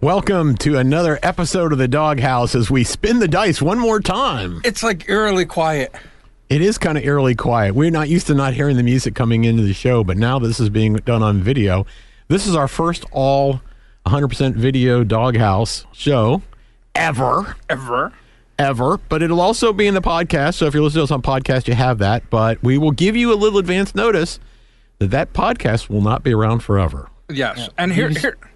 Welcome to another episode of the DawgHouse as we spin the dice one more time. It's like eerily quiet. It is kind of eerily quiet. We're not used to not hearing the music coming into the show, but now this is being done on video. This is our first all 100% video DawgHouse show ever. But it'll also be in the podcast, so if you're listening to us on podcast, you have that. But we will give you a little advance notice that podcast will not be around forever. Yes, yeah. And here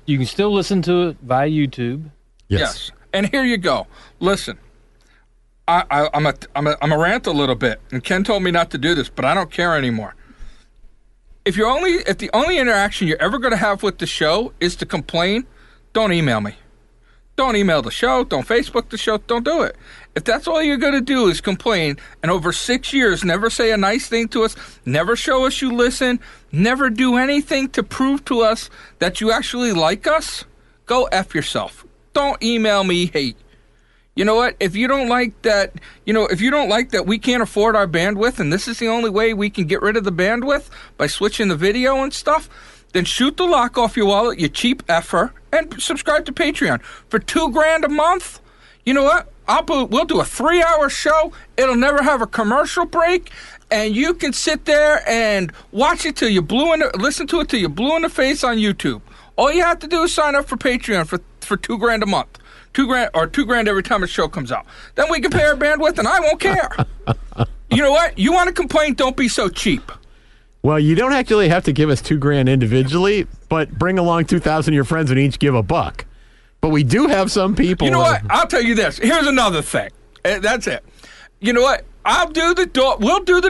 you can still listen to it via YouTube. Yes. And here you go. Listen, I'm a rant a little bit, and Ken told me not to do this, but I don't care anymore. If the only interaction you're ever going to have with the show is to complain, don't email me. Don't email the show. Don't Facebook the show. Don't do it. If that's all you're going to do is complain, and over 6 years never say a nice thing to us, never show us you listen, never do anything to prove to us that you actually like us, go F yourself. Don't email me hate. You know what? If you don't like that, we can't afford our bandwidth, and this is the only way we can get rid of the bandwidth by switching the video and stuff, then shoot the lock off your wallet, you cheap effer, and subscribe to Patreon for $2,000 a month. You know what? We'll do a 3-hour show. It'll never have a commercial break, and you can sit there and watch it till listen to it till you're blue in the face on YouTube. All you have to do is sign up for Patreon for $2,000 a month. $2,000 every time a show comes out. Then we can pay our bandwidth, and I won't care. You know what? You want to complain? Don't be so cheap. Well, you don't actually have to give us $2,000 individually, but bring along 2,000 of your friends and each give $1. But we do have some people. You know what? I'll tell you this. Here's another thing. That's it. You know what? We'll do the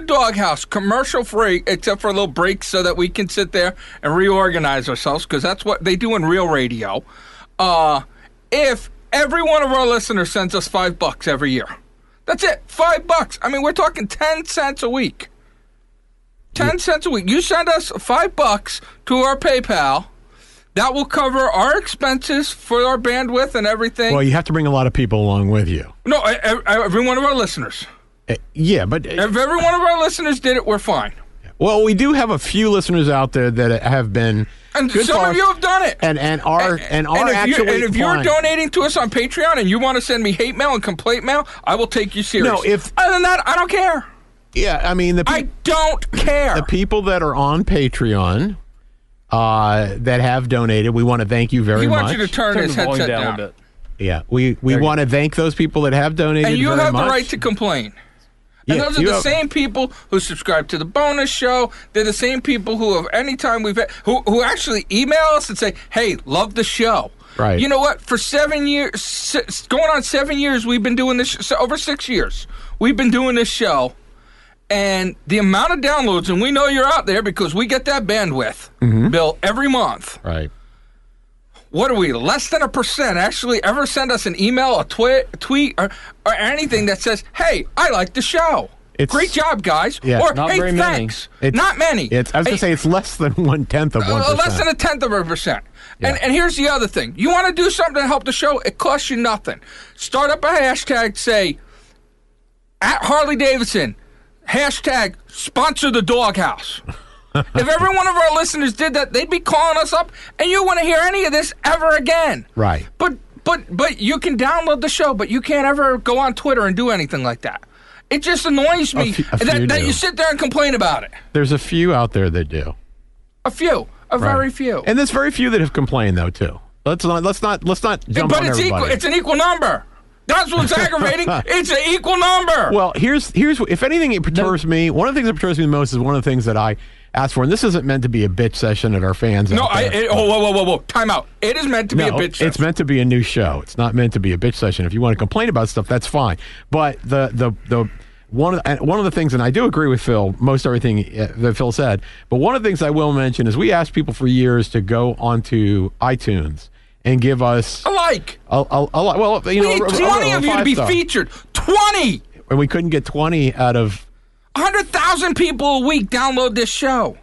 DawgHouse commercial free, except for a little break so that we can sit there and reorganize ourselves, because that's what they do in real radio. If every one of our listeners sends us $5 every year, that's it. $5. I mean, we're talking 10 cents a week. 10 cents a week. You send us $5 to our PayPal. That will cover our expenses for our bandwidth and everything. Well, you have to bring a lot of people along with you. No, every one of our listeners. Yeah, but if every one of our listeners did it, we're fine. Well, we do have a few listeners out there that have been, and some of you have done it, and are actually. And if you're donating to us on Patreon and you want to send me hate mail and complaint mail, I will take you serious. No, other than that, I don't care. Yeah, I mean I don't care. The people that are on Patreon that have donated, we want to thank you very much. He wants you to turn his headset down a bit. Yeah, we want to thank those people that have donated. And you very have much. The right to complain. And those are the same people who subscribe to the bonus show. They're the same people who have anytime we've had, who actually email us and say, "Hey, love the show." Right. You know what? For 7 years, going on 7 years, we've been doing this. Over 6 years, we've been doing this show. And the amount of downloads, and we know you're out there because we get that bandwidth bill every month. Right. What are we, less than 1% actually ever send us an email, a tweet, or anything that says, "Hey, I like the show. Great job, guys." Yeah, or, not "Hey, very thanks." many. Not many. I was going to say it's less than 1/10 of 1%. Less than 1/10 of 1%. Yeah. And here's the other thing. You want to do something to help the show, it costs you nothing. Start up a hashtag, say, @Harley-Davidson. Hashtag sponsor the DawgHouse. If every one of our listeners did that, they'd be calling us up, and you wouldn't hear any of this ever again. Right. But you can download the show, but you can't ever go on Twitter and do anything like that. It just annoys me that you sit there and complain about it. There's a few out there that do. Very few. And there's very few that have complained though too. Let's not jump on everybody. It's an equal number. That's what's aggravating. It's an equal number. Well, here's if anything it perturbs me. One of the things that perturbs me the most is one of the things that I asked for, and this isn't meant to be a bitch session at our fans. No, whoa, time out. It is meant to be a bitch session. It's meant to be a new show. It's not meant to be a bitch session. If you want to complain about stuff, that's fine. But one of the things, and I do agree with Phil, most everything that Phil said, but one of the things I will mention is we asked people for years to go onto iTunes and give us a like. Well, we need 20 of you to be featured. 20! And we couldn't get 20 out of 100,000 people a week download this show.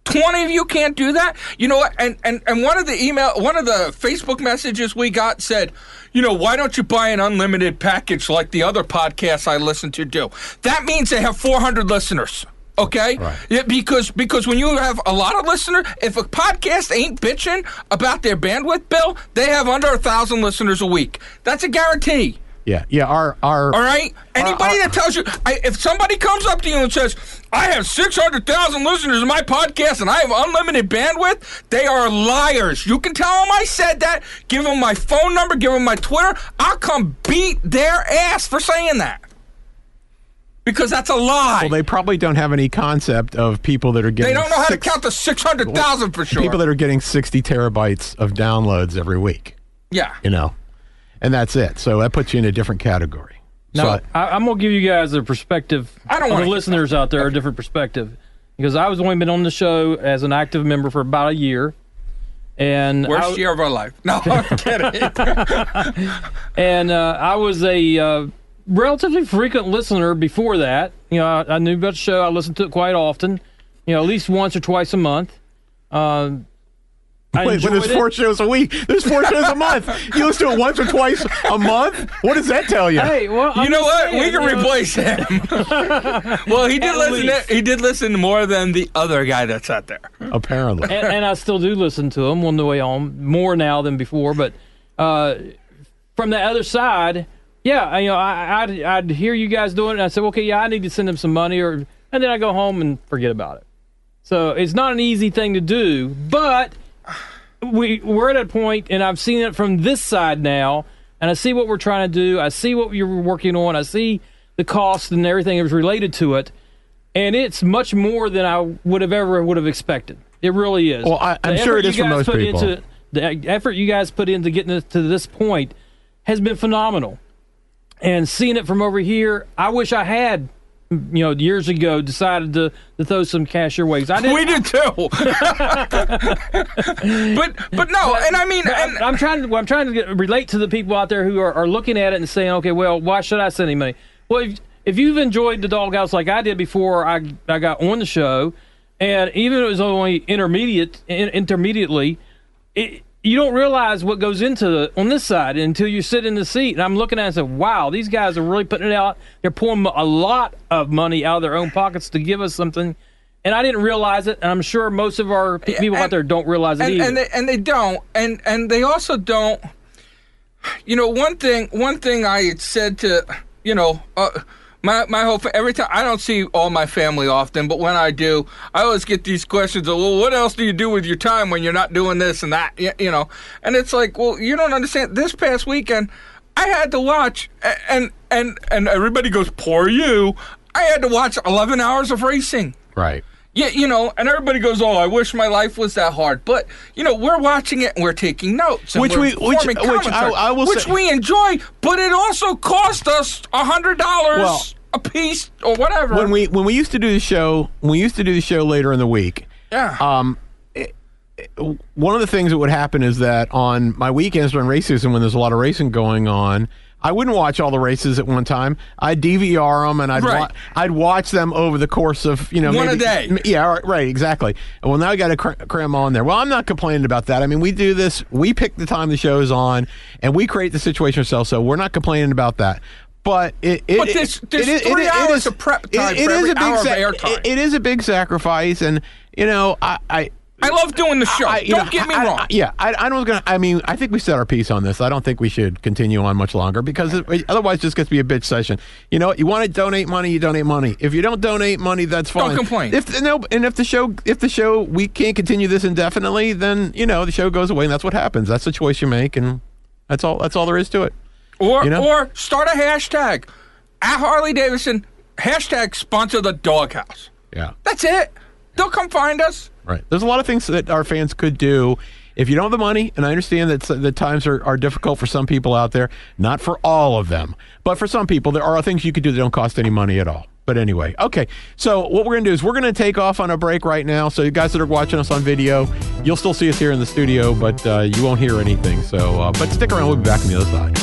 20 of you can't do that? You know what? And one of the Facebook messages we got said, why don't you buy an unlimited package like the other podcasts I listen to do? That means they have 400 listeners. Okay? Right. Yeah, because when you have a lot of listeners, if a podcast ain't bitching about their bandwidth bill, they have under 1,000 listeners a week. That's a guarantee. Yeah. Our all right. Anybody that tells you, if somebody comes up to you and says, "I have 600,000 listeners in my podcast and I have unlimited bandwidth," they are liars. You can tell them I said that. Give them my phone number. Give them my Twitter. I'll come beat their ass for saying that. Because that's a lie. Well, they probably don't have any concept of people that are getting. They don't know how to count to 600,000 for sure. People that are getting 60 terabytes of downloads every week. Yeah. And that's it. So that puts you in a different category. Now, So I'm going to give you guys a perspective. I don't want want the listeners out there a different perspective, because I was only been on the show as an active member for about a year, and worst year of our life. No, I'm kidding. And I was a relatively frequent listener before that. I knew about the show. I listened to it quite often. At least once or twice a month. Wait, when there's 4 shows a week, there's 4 shows a month. You listen to it once or twice a month? What does that tell you? Hey, well, you know what? We can replace him. Well, he did listen more than the other guy that's out there. Apparently. And I still do listen to him on the way home, more now than before. But from the other side, yeah, I'd hear you guys doing it, and I said, okay, yeah, I need to send him some money, and then I go home and forget about it. So it's not an easy thing to do, but we're at a point, and I've seen it from this side now, and I see what we're trying to do. I see what you're working on. I see the cost and everything that was related to it, and it's much more than I would have expected. It really is. Well, I'm sure it is for most people. The effort you guys put into getting it to this point has been phenomenal. And seeing it from over here, I wish I had, years ago decided to throw some cash your way. We did too. but no, and I mean, I'm trying to relate to the people out there who are looking at it and saying, okay, well, why should I send any money? Well, if you've enjoyed the DawgHouse like I did before I got on the show, and even if it was only intermediately, you don't realize what goes into on this side until you sit in the seat. And I'm looking at it and say, wow, these guys are really putting it out. They're pulling a lot of money out of their own pockets to give us something. And I didn't realize it. And I'm sure most of our people out there don't realize it either. And they don't. And they also don't. One thing I had said to, my whole every time, I don't see all my family often, but when I do, I always get these questions of, well, what else do you do with your time when you're not doing this and that, And it's like, well, you don't understand. This past weekend, I had to watch, and everybody goes, poor you. I had to watch 11 hours of racing. Right. Yeah, and everybody goes, oh, I wish my life was that hard. But, we're watching it and we're taking notes. And which we enjoy, but it also cost us $100 a piece or whatever. When we used to do the show, later in the week. Yeah. One of the things that would happen is that on my weekends during race season, when there's a lot of racing going on, I wouldn't watch all the races at one time. I'd DVR them, and I'd watch them over the course of, one maybe, a day. Yeah, right, exactly. Well, now I got to cram on there. Well, I'm not complaining about that. I mean, we do this. We pick the time the show's on, and we create the situation ourselves, so we're not complaining about that. But there's 3 hours of prep time for every hour of airtime. It is a big sacrifice, and, I love doing the show. Don't get me wrong. I think we set our piece on this. I don't think we should continue on much longer because otherwise it just gets to be a bitch session. You want to donate money, you donate money. If you don't donate money, that's fine. Don't complain. If the show we can't continue this indefinitely, then the show goes away, and that's what happens. That's the choice you make, and that's all there is to it. Or start a hashtag at Harley Davidson, hashtag sponsor the DawgHouse. Yeah. That's it. They'll come find us. Right. There's a lot of things that our fans could do if you don't have the money, and I understand that the times are difficult for some people out there, not for all of them, but for some people, there are things you could do that don't cost any money at all. But anyway, okay. So what we're going to do is we're going to take off on a break right now. So you guys that are watching us on video, you'll still see us here in the studio, but you won't hear anything. So, but stick around. We'll be back on the other side.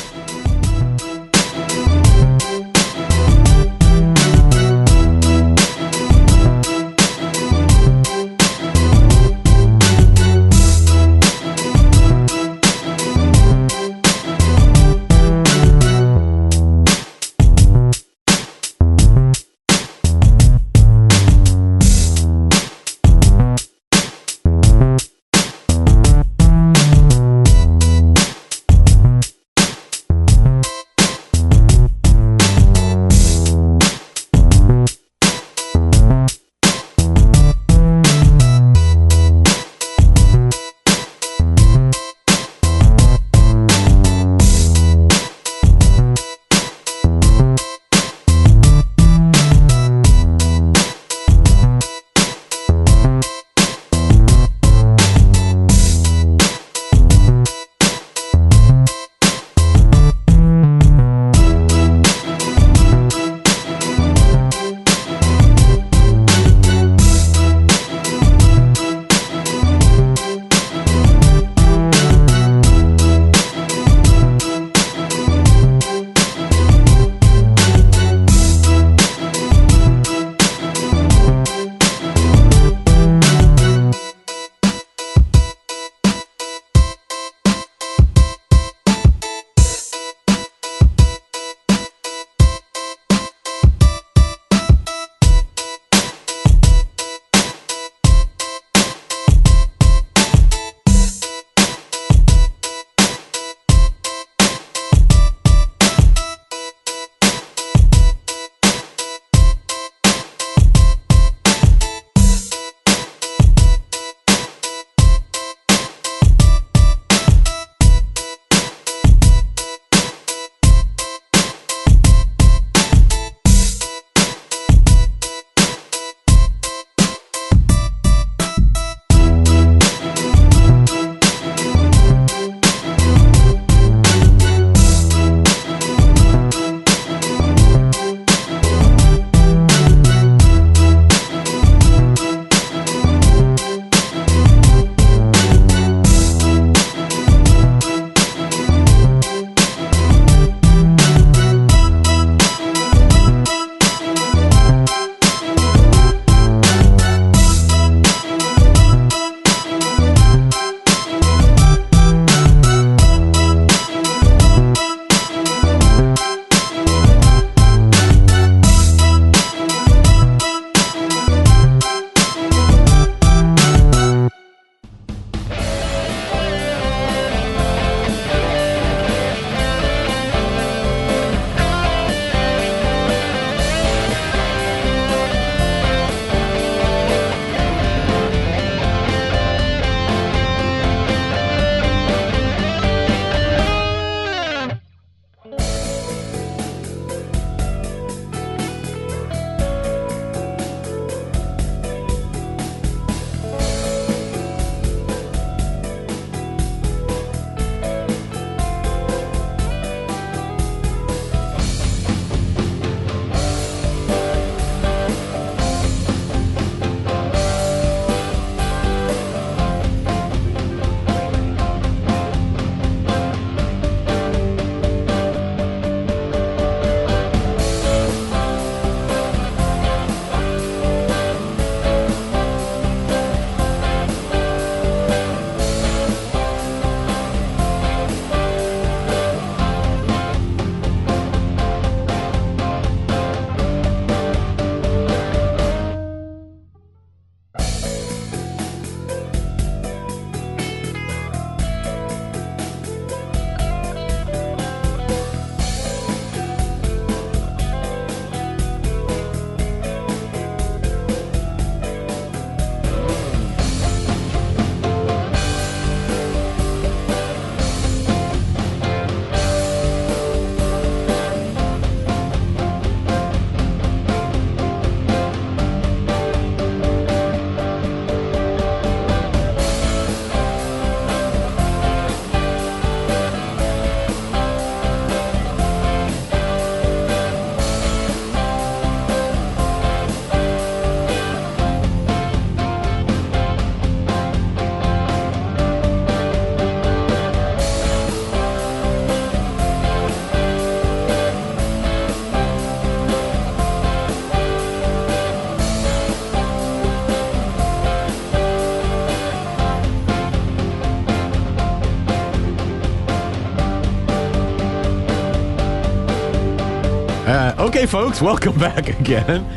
Okay, folks, welcome back again.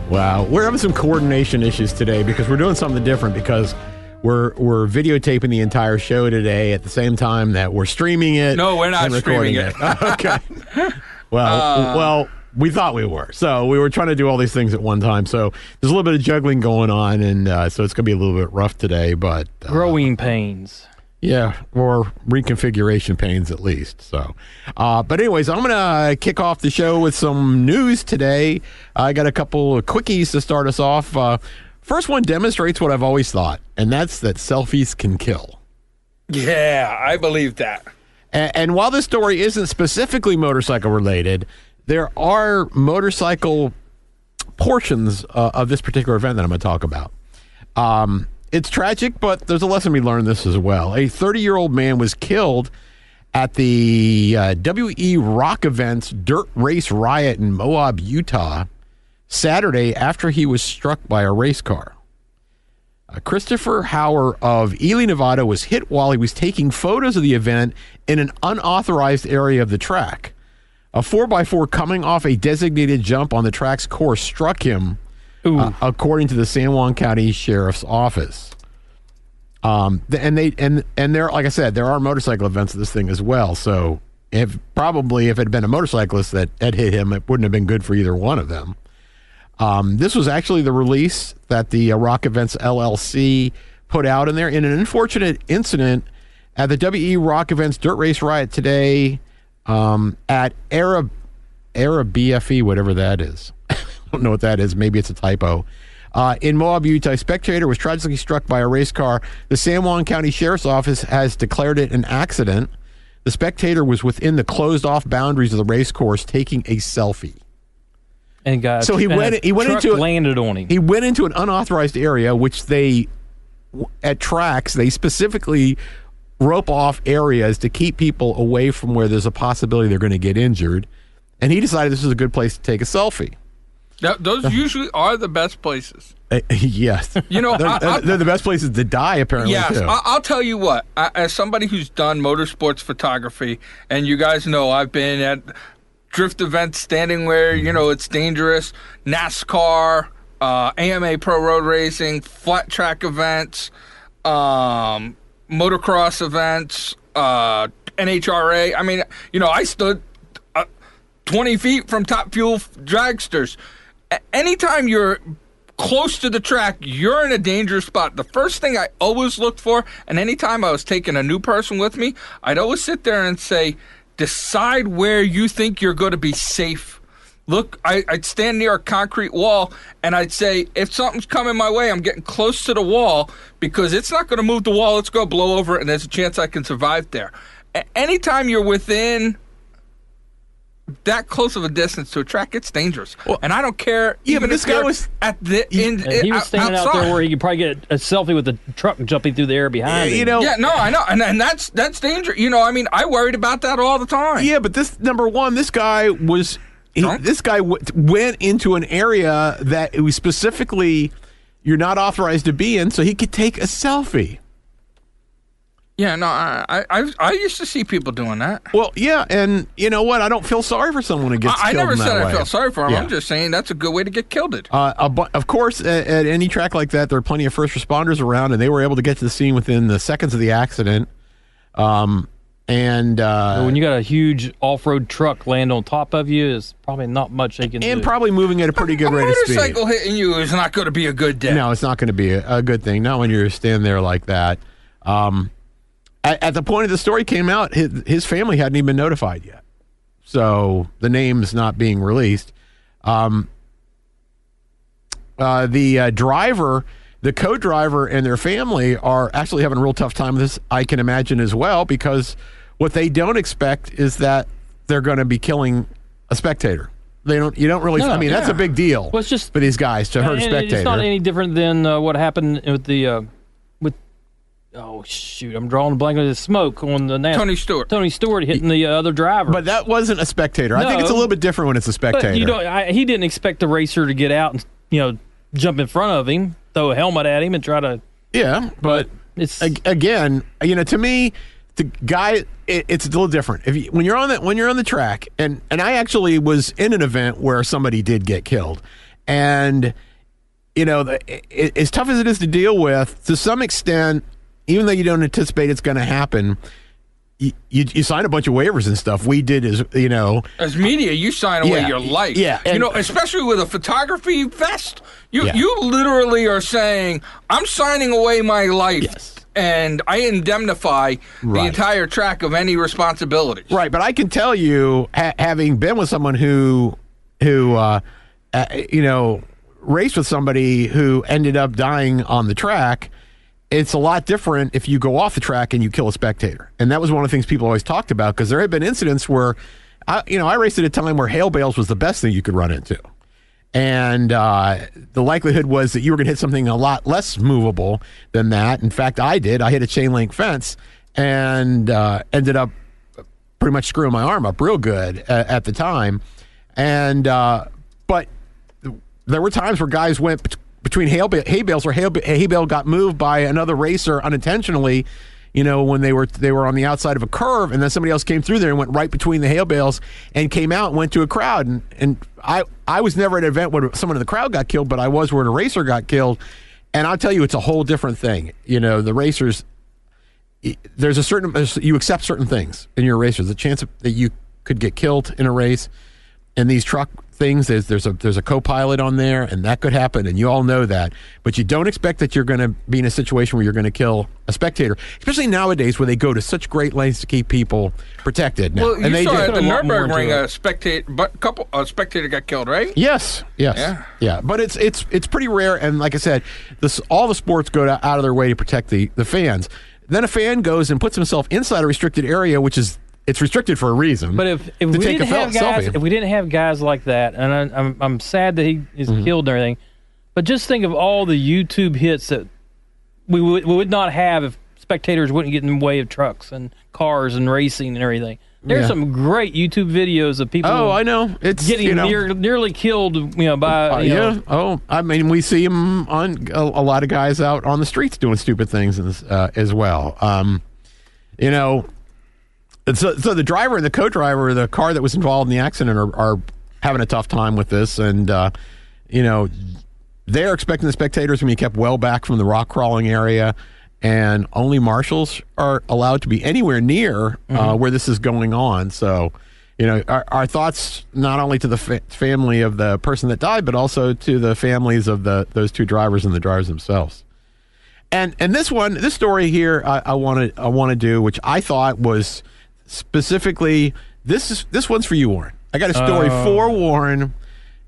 Wow, we're having some coordination issues today because we're doing something different because we're videotaping the entire show today at the same time that we're streaming it. No, we're not streaming it. Okay. Well, we thought we were. So we were trying to do all these things at one time. So there's a little bit of juggling going on, and so it's going to be a little bit rough today. But growing pains. Yeah, or reconfiguration pains at least. So, but anyways, I'm going to kick off the show with some news today. I got a couple of quickies to start us off. First one demonstrates what I've always thought, and that's that selfies can kill. Yeah, I believe that. And while this story isn't specifically motorcycle related, there are motorcycle portions of this particular event that I'm going to talk about. It's tragic, but there's a lesson we learned this as well. A 30-year-old man was killed at the WE Rock Events Dirt Race Riot in Moab, Utah, Saturday after he was struck by a race car. Christopher Hauer of Ely, Nevada was hit while he was taking photos of the event in an unauthorized area of the track. A 4x4 coming off a designated jump on the track's course struck him, according to the San Juan County Sheriff's Office. And there, like I said, there are motorcycle events of this thing as well. So if it had been a motorcyclist that had hit him, it wouldn't have been good for either one of them. This was actually the release that the Rock Events LLC put out in there in an unfortunate incident at the WE Rock Events Dirt Race Riot today at Arab BFE, whatever that is. I don't know what that is. Maybe it's a typo. In Moab, Utah, a spectator was tragically struck by a race car. The San Juan County Sheriff's Office has declared it an accident. The spectator was within the closed-off boundaries of the race course taking a selfie. And got so he went into landed on him. He went into an unauthorized area, which at tracks they specifically rope off areas to keep people away from where there's a possibility they're going to get injured. And he decided this was a good place to take a selfie. Those usually are the best places. Yes. You know, they're the best places to die, apparently, yes, too. I'll tell you what. As somebody who's done motorsports photography, and you guys know I've been at drift events standing where, it's dangerous, NASCAR, AMA Pro Road Racing, flat track events, motocross events, NHRA. I mean, I stood 20 feet from Top Fuel dragsters. Anytime you're close to the track, you're in a dangerous spot. The first thing I always looked for, and anytime I was taking a new person with me, I'd always sit there and say, decide where you think you're going to be safe. Look, I'd stand near a concrete wall, and I'd say, if something's coming my way, I'm getting close to the wall, because it's not going to move the wall, it's going to blow over, and there's a chance I can survive there. Anytime you're within that close of a distance to a track, it's dangerous. Well, and I don't care. Yeah, but this guy was at the end. He was standing outside out there where he could probably get a selfie with the truck jumping through the air behind him. Yeah, no, I know, and that's dangerous. I worried about that all the time. Yeah, but this number one, this guy was. Went into an area that it was specifically you're not authorized to be in, so he could take a selfie. Yeah, no, I used to see people doing that. Well, yeah, and you know what? I don't feel sorry for someone who gets killed. I never said I felt sorry for him. Yeah. I'm just saying that's a good way to get killed. Of course, at any track like that, there are plenty of first responders around, and they were able to get to the scene within the seconds of the accident. When you got a huge off-road truck land on top of you, is probably not much they can do. And probably moving at a pretty good rate of speed. A motorcycle hitting you is not going to be a good day. No, it's not going to be a good thing. Not when you're standing there like that. At the point of the story came out, his family hadn't even been notified yet. So the name's not being released. The driver, the co-driver, and their family are actually having a real tough time with this, I can imagine, as well, because what they don't expect is that they're going to be killing a spectator. You don't really. No, that's a big deal. Well, it's just for these guys to hurt a spectator. It's not any different than what happened with the oh shoot, I'm drawing a blank on the smoke on the Tony Stewart. Tony Stewart hitting the other driver. But that wasn't a spectator. I think it's a little bit different when it's a spectator. He didn't expect the racer to get out and jump in front of him, throw a helmet at him, and try to. Yeah, but it's again, to me, the guy, it's a little different. When you're on the track, and I actually was in an event where somebody did get killed, and as tough as it is to deal with, to some extent, even though you don't anticipate it's going to happen, you sign a bunch of waivers and stuff. We did as media, you sign away your life. Yeah, especially with a photography vest, you literally are saying, I'm signing away my life. Yes. And I indemnify the entire track of any responsibilities. Right, but I can tell you, having been with someone who raced with somebody who ended up dying on the track, it's a lot different if you go off the track and you kill a spectator. And that was one of the things people always talked about, because there had been incidents where, I raced at a time where hail bales was the best thing you could run into. And the likelihood was that you were going to hit something a lot less movable than that. In fact, I did. I hit a chain link fence and ended up pretty much screwing my arm up real good at the time. And but there were times where guys went between hay bales, or hay bale got moved by another racer unintentionally, when they were on the outside of a curve, and then somebody else came through there and went right between the hay bales and came out and went to a crowd. And I was never at an event where someone in the crowd got killed, but I was where a racer got killed. And I'll tell you, it's a whole different thing. The racers, you accept certain things in your race. There's a chance that you could get killed in a race. And these truck things, there's a co-pilot on there, and that could happen, and you all know that. But you don't expect that you're going to be in a situation where you're going to kill a spectator, especially nowadays where they go to such great lengths to keep people protected. Now. Well, you saw at the Nürburgring a spectator got killed, right? Yes. Yeah. But it's pretty rare, and like I said, all the sports go out of their way to protect the fans. Then a fan goes and puts himself inside a restricted area, which is. It's restricted for a reason. But if we didn't have guys like that, and I'm sad that he is killed and everything, but just think of all the YouTube hits that we would not have if spectators wouldn't get in the way of trucks and cars and racing and everything. There's some great YouTube videos of people. Oh, I know. It's getting nearly killed. By Oh, I mean, we see them on a lot of guys out on the streets doing stupid things as well. So the driver and the co-driver of the car that was involved in the accident are having a tough time with this, and they're expecting the spectators to be kept well back from the rock crawling area, and only marshals are allowed to be anywhere near where this is going on. So, our thoughts not only to the family of the person that died, but also to the families of those two drivers and the drivers themselves. And this story here, I want to do, which I thought was. Specifically, this one's for you, Warren. I got a story for Warren.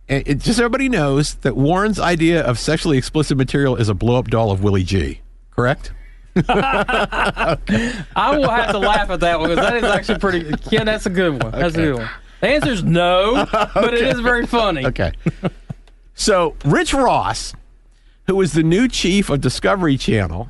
Just so everybody knows that Warren's idea of sexually explicit material is a blow-up doll of Willie G. Correct? I will have to laugh at that one, because that is actually pretty. Ken, that's a good one. That's a good one. The answer's no, but it is very funny. Okay. So Rich Ross, who is the new chief of Discovery Channel.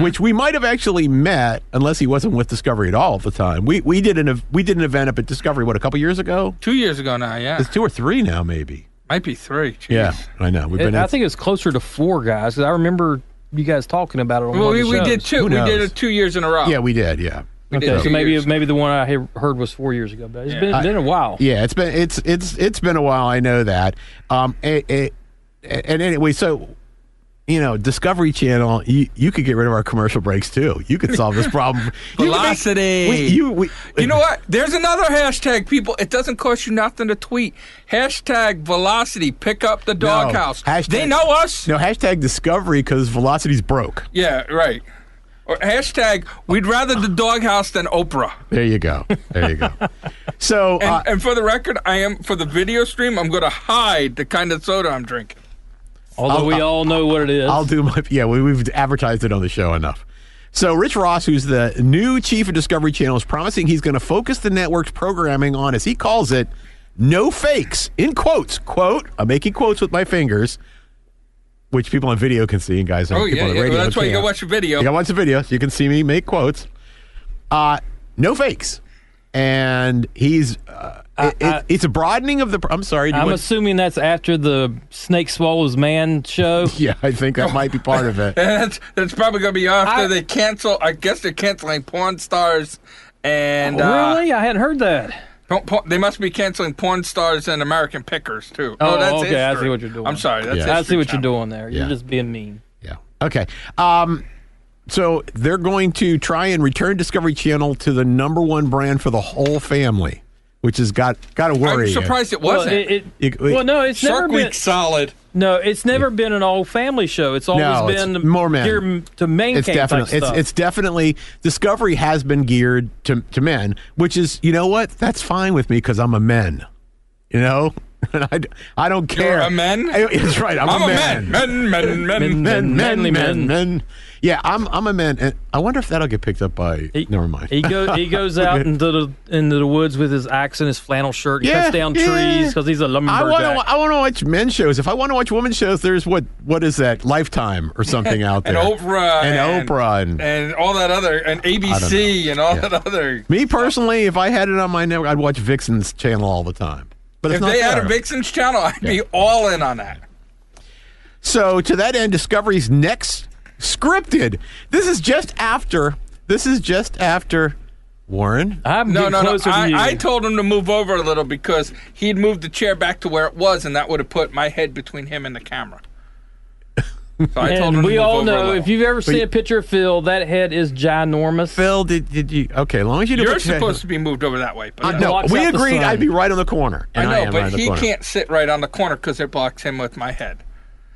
Which we might have actually met, unless he wasn't with Discovery at all at the time. We did an event up at Discovery, a couple years ago? 2 years ago now, yeah. It's 2 or 3 now, maybe. Might be 3. Jeez. Yeah, I know. I think it's closer to 4, guys, because I remember you guys talking about it on one of the shows. We did 2. We did it 2 years in a row. Yeah, we did. Yeah. So maybe the one I heard was 4 years ago, but it's been a while. Yeah, it's been a while. I know that. And anyway, so. Discovery Channel, you could get rid of our commercial breaks, too. You could solve this problem. Velocity. You know what? There's another hashtag, people. It doesn't cost you nothing to tweet. Hashtag Velocity. Pick up the DawgHouse. They know us. No, hashtag Discovery, because Velocity's broke. Yeah, right. Or hashtag, we'd rather the DawgHouse than Oprah. There you go. So, and for the record, for the video stream, I'm going to hide the kind of soda I'm drinking. Although we all know what it is. I'll do we've advertised it on the show enough. So Rich Ross, who's the new chief of Discovery Channel, is promising he's going to focus the network's programming on, as he calls it, no fakes, in quotes. Quote, I'm making quotes with my fingers, which people on video can see, and guys on people on the radio well, that's why you got to watch the video. You got to watch the video so you can see me make quotes. No fakes. And he's it's a broadening of the. I'm sorry. I'm assuming that's after the Snake Swallows Man show. Yeah, I think that might be part of it. That's probably going to be after they cancel. I guess they're canceling porn stars. And really? I hadn't heard that. They must be canceling porn stars and American Pickers, too. Oh, that's okay. history. I see what you're doing. I'm sorry. That's I see what channel. you're doing there. You're just being mean. Yeah. Okay. So they're going to try and return Discovery Channel to the #1 brand for the whole family, which has got to worry. I'm surprised it wasn't. Well, no, it's Shark never been. Week solid. No, it's never been an all family show. It's always been more men. geared to main It's definitely it's definitely Discovery has been geared to men, which is, you know what? That's fine with me because I'm a man. You know, and I don't care. You're a man? That's right. I'm a man. Men. Yeah, I'm a man. And I wonder if that'll get picked up by. Never mind. He goes out into the woods with his axe and his flannel shirt. He cuts down trees because he's a lumberjack. I want to watch men's shows. If I want to watch women's shows, there's what is that? Lifetime or something out there. And Oprah and all that other and ABC and all that other. Me personally, if I had it on my network, I'd watch Vixen's channel all the time. But if they had a Vixen's channel, I'd be all in on that. So to that end, Discovery's next scripted. This is just after Warren. No. I told him to move over a little because he'd moved the chair back to where it was, and that would have put my head between him and the camera. So I told him to we move all over know, if you've ever seen a picture of Phil, that head is ginormous. Phil, did you? Okay, as long as you do. You're supposed to be moved over that way. But no, we agreed I'd be right on the corner. I know, but he can't sit right on the corner because it blocks him with my head.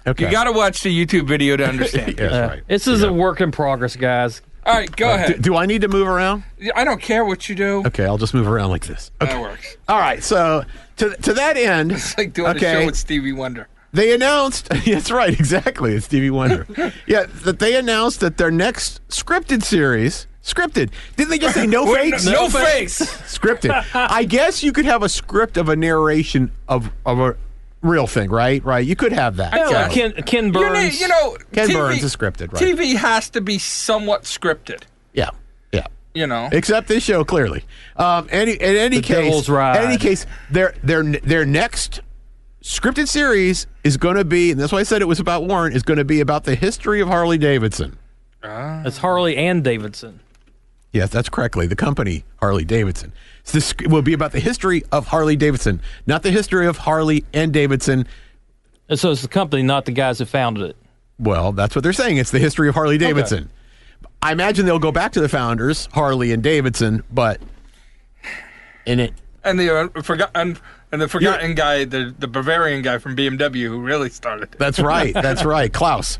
Okay. You got to watch the YouTube video to understand. That's right. This is a work in progress, guys. All right, go ahead. Do I need to move around? I don't care what you do. Okay, I'll just move around like this. Okay. That works. All right, so to that end, it's like doing a show with Stevie Wonder. They announced, that's right, exactly, it's Stevie Wonder. Yeah, that they announced that their next scripted series, didn't they just say no fakes? No fakes. Scripted. I guess you could have a script of a narration of a real thing, right? Right, you could have that. Yeah, Ken Burns. Ken Burns is scripted, right? TV has to be somewhat scripted. Yeah. Except this show, clearly. In any case, their next scripted series is going to be, and that's why I said it was about Warren, is going to be about the history of Harley Davidson. It's Harley and Davidson. Yes, that's correctly. The company, Harley Davidson. So this will be about the history of Harley Davidson, not the history of Harley and Davidson. And so it's the company, not the guys who founded it. Well, that's what they're saying. It's the history of Harley Davidson. Okay. I imagine they'll go back to the founders, Harley and Davidson, but in it. And the forgotten guy, the Bavarian guy from BMW who really started it. That's right. Klaus.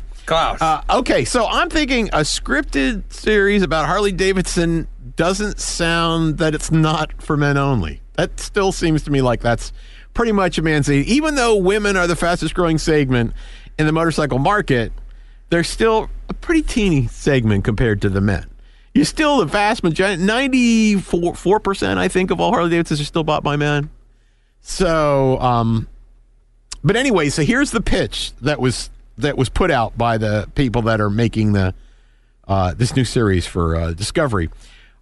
Okay, so I'm thinking a scripted series about Harley Davidson doesn't sound that it's not for men only. That still seems to me like that's pretty much a man's thing. Even though women are the fastest growing segment in the motorcycle market, they're still a pretty teeny segment compared to the men. You're still the vast majority, 94%, I think, of all Harley Davidsons are still bought by men. So, but anyway, so here's the pitch that was put out by the people that are making the this new series for Discovery.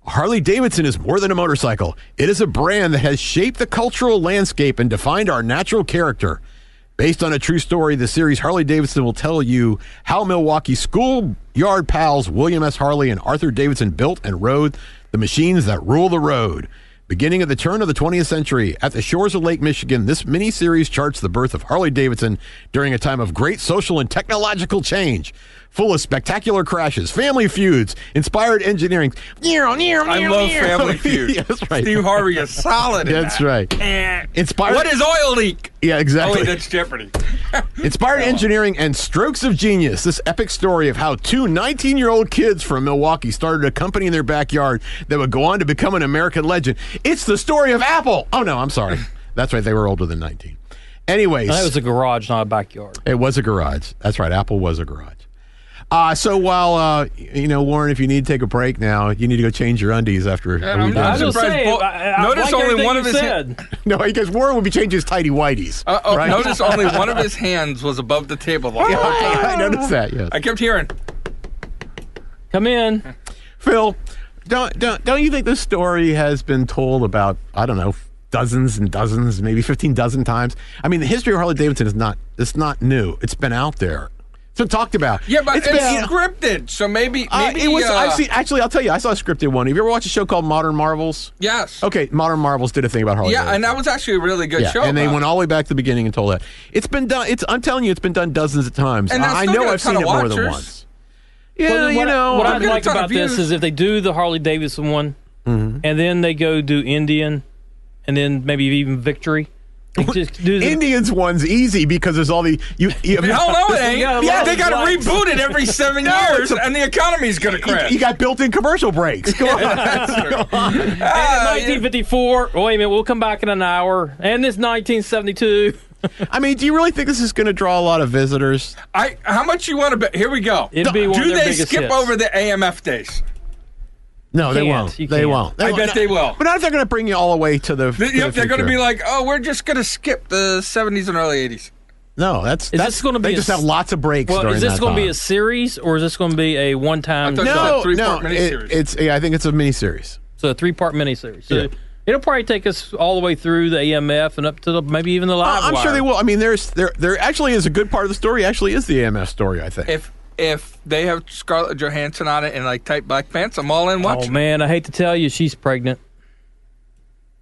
Harley Davidson is more than a motorcycle. It is a brand that has shaped the cultural landscape and defined our natural character. Based on a true story, the series Harley Davidson will tell you how Milwaukee schoolyard pals William S. Harley and Arthur Davidson built and rode the machines that rule the road. Beginning at the turn of the 20th century, at the shores of Lake Michigan, this mini-series charts the birth of Harley Davidson during a time of great social and technological change. Full of spectacular crashes, family feuds, inspired engineering. I love family feuds. Yeah, that's right. Steve Harvey is solid in That's right. Inspired. What is oil leak? Yeah, exactly. Oh, wait, that's Jeopardy. Inspired engineering and strokes of genius. This epic story of how two 19-year-old kids from Milwaukee started a company in their backyard that would go on to become an American legend. It's the story of Apple. Oh, no, I'm sorry. That's right. They were older than 19. Anyways. That was a garage, not a backyard. It was a garage. That's right. Apple was a garage. So while, Warren, if you need to take a break now, you need to go change your undies after. I'm surprised. Notice only one of his hands. No, because Warren would be changing his tidy whities. Right? Notice only one of his hands was above the table the whole time. I noticed that, yes. I kept hearing. Come in. Phil, don't you think this story has been told about, I don't know, dozens and dozens, maybe 15 dozen times. I mean, the history of Harley Davidson it's not new. It's been out there. It's been talked about. Yeah, but it's been scripted, so maybe it was. I've seen. Actually, I'll tell you, I saw a scripted one. Have you ever watched a show called Modern Marvels? Yes. Okay, Modern Marvels did a thing about Harley. Yeah, Davidson. and that was actually a really good show. And they went all the way back to the beginning and told that. It's been done. I'm telling you, it's been done dozens of times. And I know I've seen it more than once. Yeah, Well, you know. what I'll I'd get a like ton of about this views. is if they do the Harley Davidson one, and then they go do Indian, and then maybe even Victory. They just do the, Indians one's easy because there's all the you Hell no, it ain't. Yeah, They got to blacks. reboot it every 7 years, and the economy's going to crash. you got built-in commercial breaks. Come on. And in 1954. Wait a minute, we'll come back in an hour. And this 1972. I mean, do you really think this is going to draw a lot of visitors? How much you want to bet? Here we go. It'd be one of Do their they biggest skip hits. over the AMF days? No, they Can't. won't. You They can't. won't. I bet they will. But not if they're going to bring you all the way to the. Yep, they're going to be like, oh, we're just going to skip the 70s and early 80s. No, that's. this gonna be They a just have lots of breaks. Well, during is this that going to be time. a series or is this going to be a one-time? I thought- show? No, three-part no. miniseries. It's. Yeah, I think it's a miniseries. So a 3-part miniseries. So Yeah. it'll probably take us all the way through the AMF and up to maybe even the live I'm wire. sure they will. I mean, there actually is a good part of the story. Actually, is the AMF story. I think. If they have Scarlett Johansson on it in like tight black pants, I'm all in Oh watching. man, I hate to tell you, she's pregnant.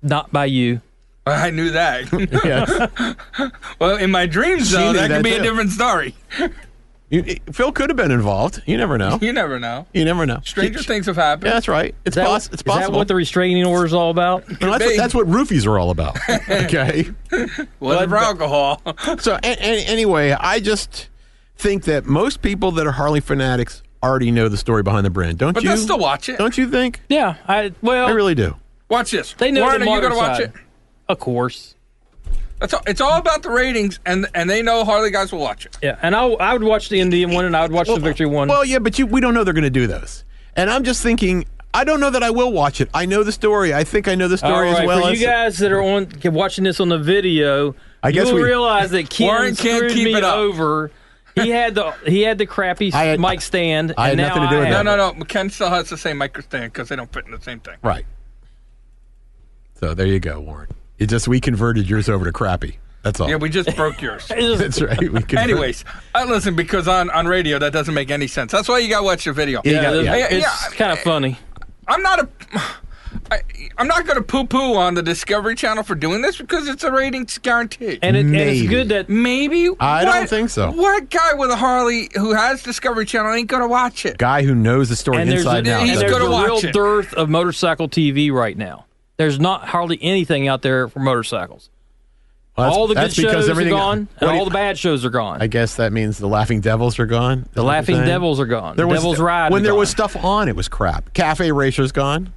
Not by you. I knew that. Yes. Well, in my dreams, She though, knew that that could be a too. different story. Phil could have been involved. You never know. You never know. You never know. Stranger things have happened. Yeah, that's right. It's Is that, possible. is that what the restraining order is all about? No, that's what roofies are all about. Okay. Wasn't for alcohol. So anyway, I just think that most people that are Harley fanatics already know the story behind the brand, don't But you? they'll still watch it. Don't you think? Yeah, I I really do. Watch this. They know Warren, the are you motor going to watch side. it? Of course. It's all about the ratings, and they know Harley guys will watch it. Yeah, and I would watch the Indian one, and I would watch the Victory one. Well, yeah, but we don't know they're going to do those. And I'm just thinking, I don't know that I will watch it. I know the story. I think I know the all story right, as well for as you guys that are watching this on the video, I guess you'll we- realize that Ken Warren can't screwed keep me it up. over. He had the crappy I had- mic stand, I had and now nothing to do with I that. have No. Ken still has the same micro stand because they don't fit in the same thing. right. So there you go, Warren. We converted yours over to crappy. That's all. Yeah, we just broke yours. it. That's right. We converted. Anyways, listen, because on radio that doesn't make any sense. That's why you got to watch the video. Yeah, It's Yeah, kind of funny. I'm not going to poo-poo on the Discovery Channel for doing this because it's a ratings guarantee. And it's Maybe. good that Maybe. I don't think so. What guy with a Harley who has Discovery Channel ain't going to watch it? Guy who knows the story and there's inside out. he's there's gonna a watch real it. dearth of motorcycle TV right now. There's not hardly anything out there for motorcycles. Well, All the good that's because shows are everything- gone, What and do you- all the bad shows are gone. I guess that means the Laughing Devils are gone. The Laughing Devils are gone. There was Devil's Ride when is there gone. was stuff on, it was crap. Cafe Racer's gone.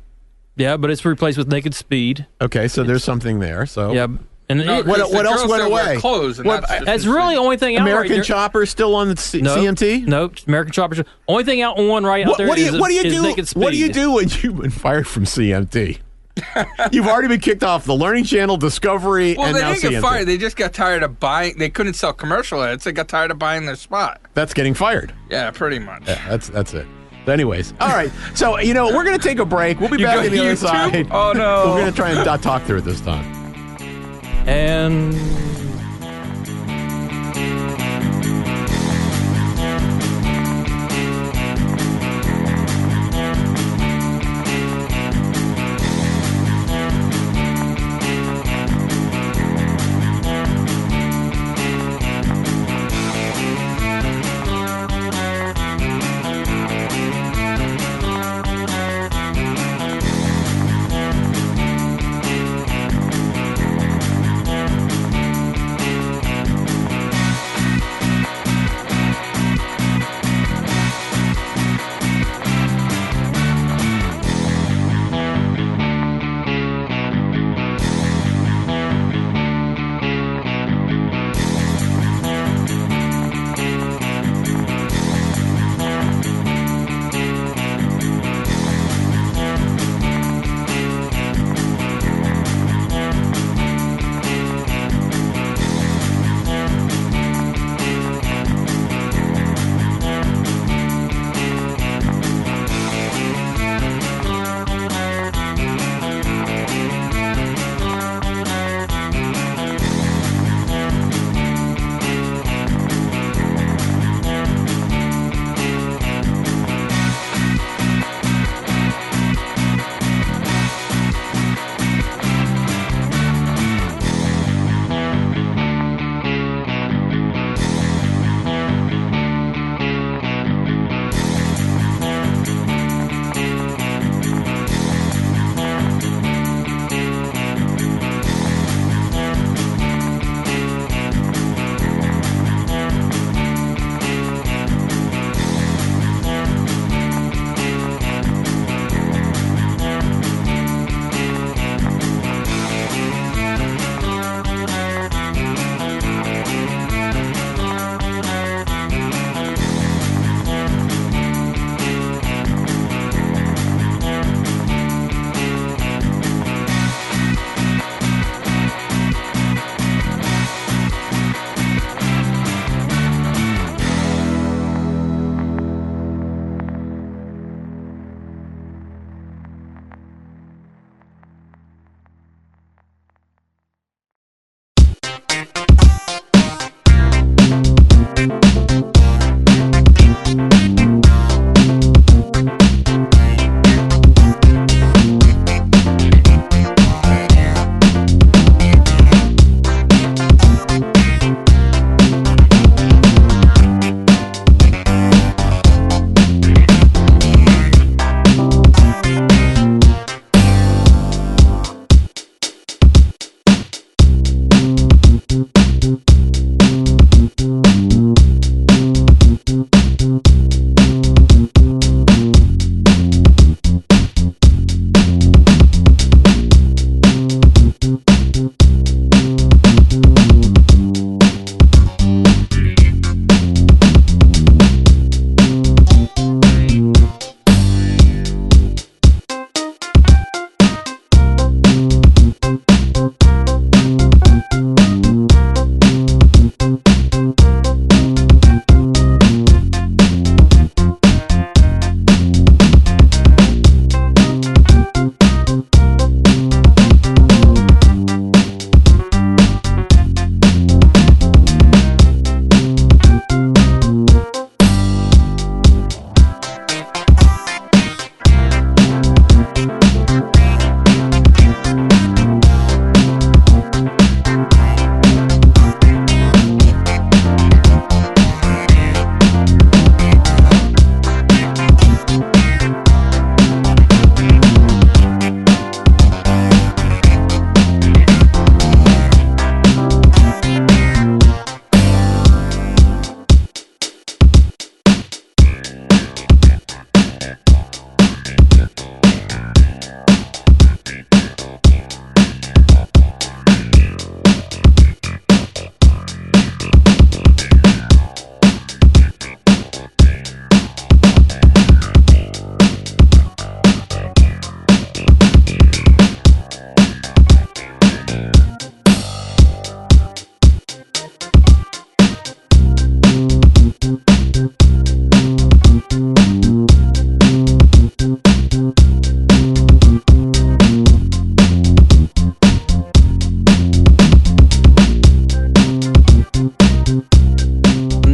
Yeah, but it's replaced with Naked Speed. Okay, so there's something there. So Yeah, and No, it- What- 'cause the else girls went don't wear away? Clothes, and What- that's just that's really insane. the only thing out American right there. Chopper is still on the CMT. No, American Chopper. Only thing out on right out What, there what do you is what do you is do? Naked Speed. What do you do when you've been fired from CMT? You've already been kicked off the Learning Channel, Discovery, Well, and they now didn't get CMT. fired. They just got tired of buying. They couldn't sell commercial ads. They got tired of buying their spot. That's getting fired. Yeah, pretty much. Yeah, that's it. But anyways, all right. So we're gonna take a break. We'll be back go on the other YouTube? side. Oh, no. We're gonna try and talk through it this time. And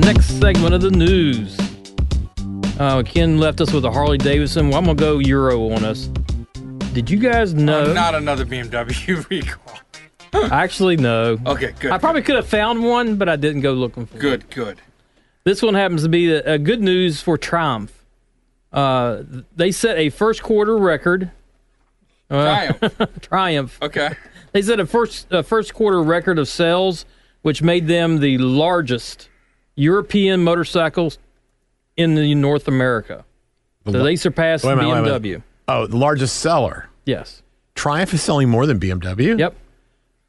next segment of the news. Ken left us with a Harley Davidson. Well, I'm going to go Euro on us. Did you guys know? Not another BMW recall. Actually, no. Okay, good. I probably could have found one, but I didn't go looking for it. Good. This one happens to be a good news for Triumph. They set a first quarter record. Triumph. Okay. They set a first quarter record of sales, which made them the largest European motorcycles in North America. So they surpassed BMW. Oh, the largest seller. Yes. Triumph is selling more than BMW? Yep.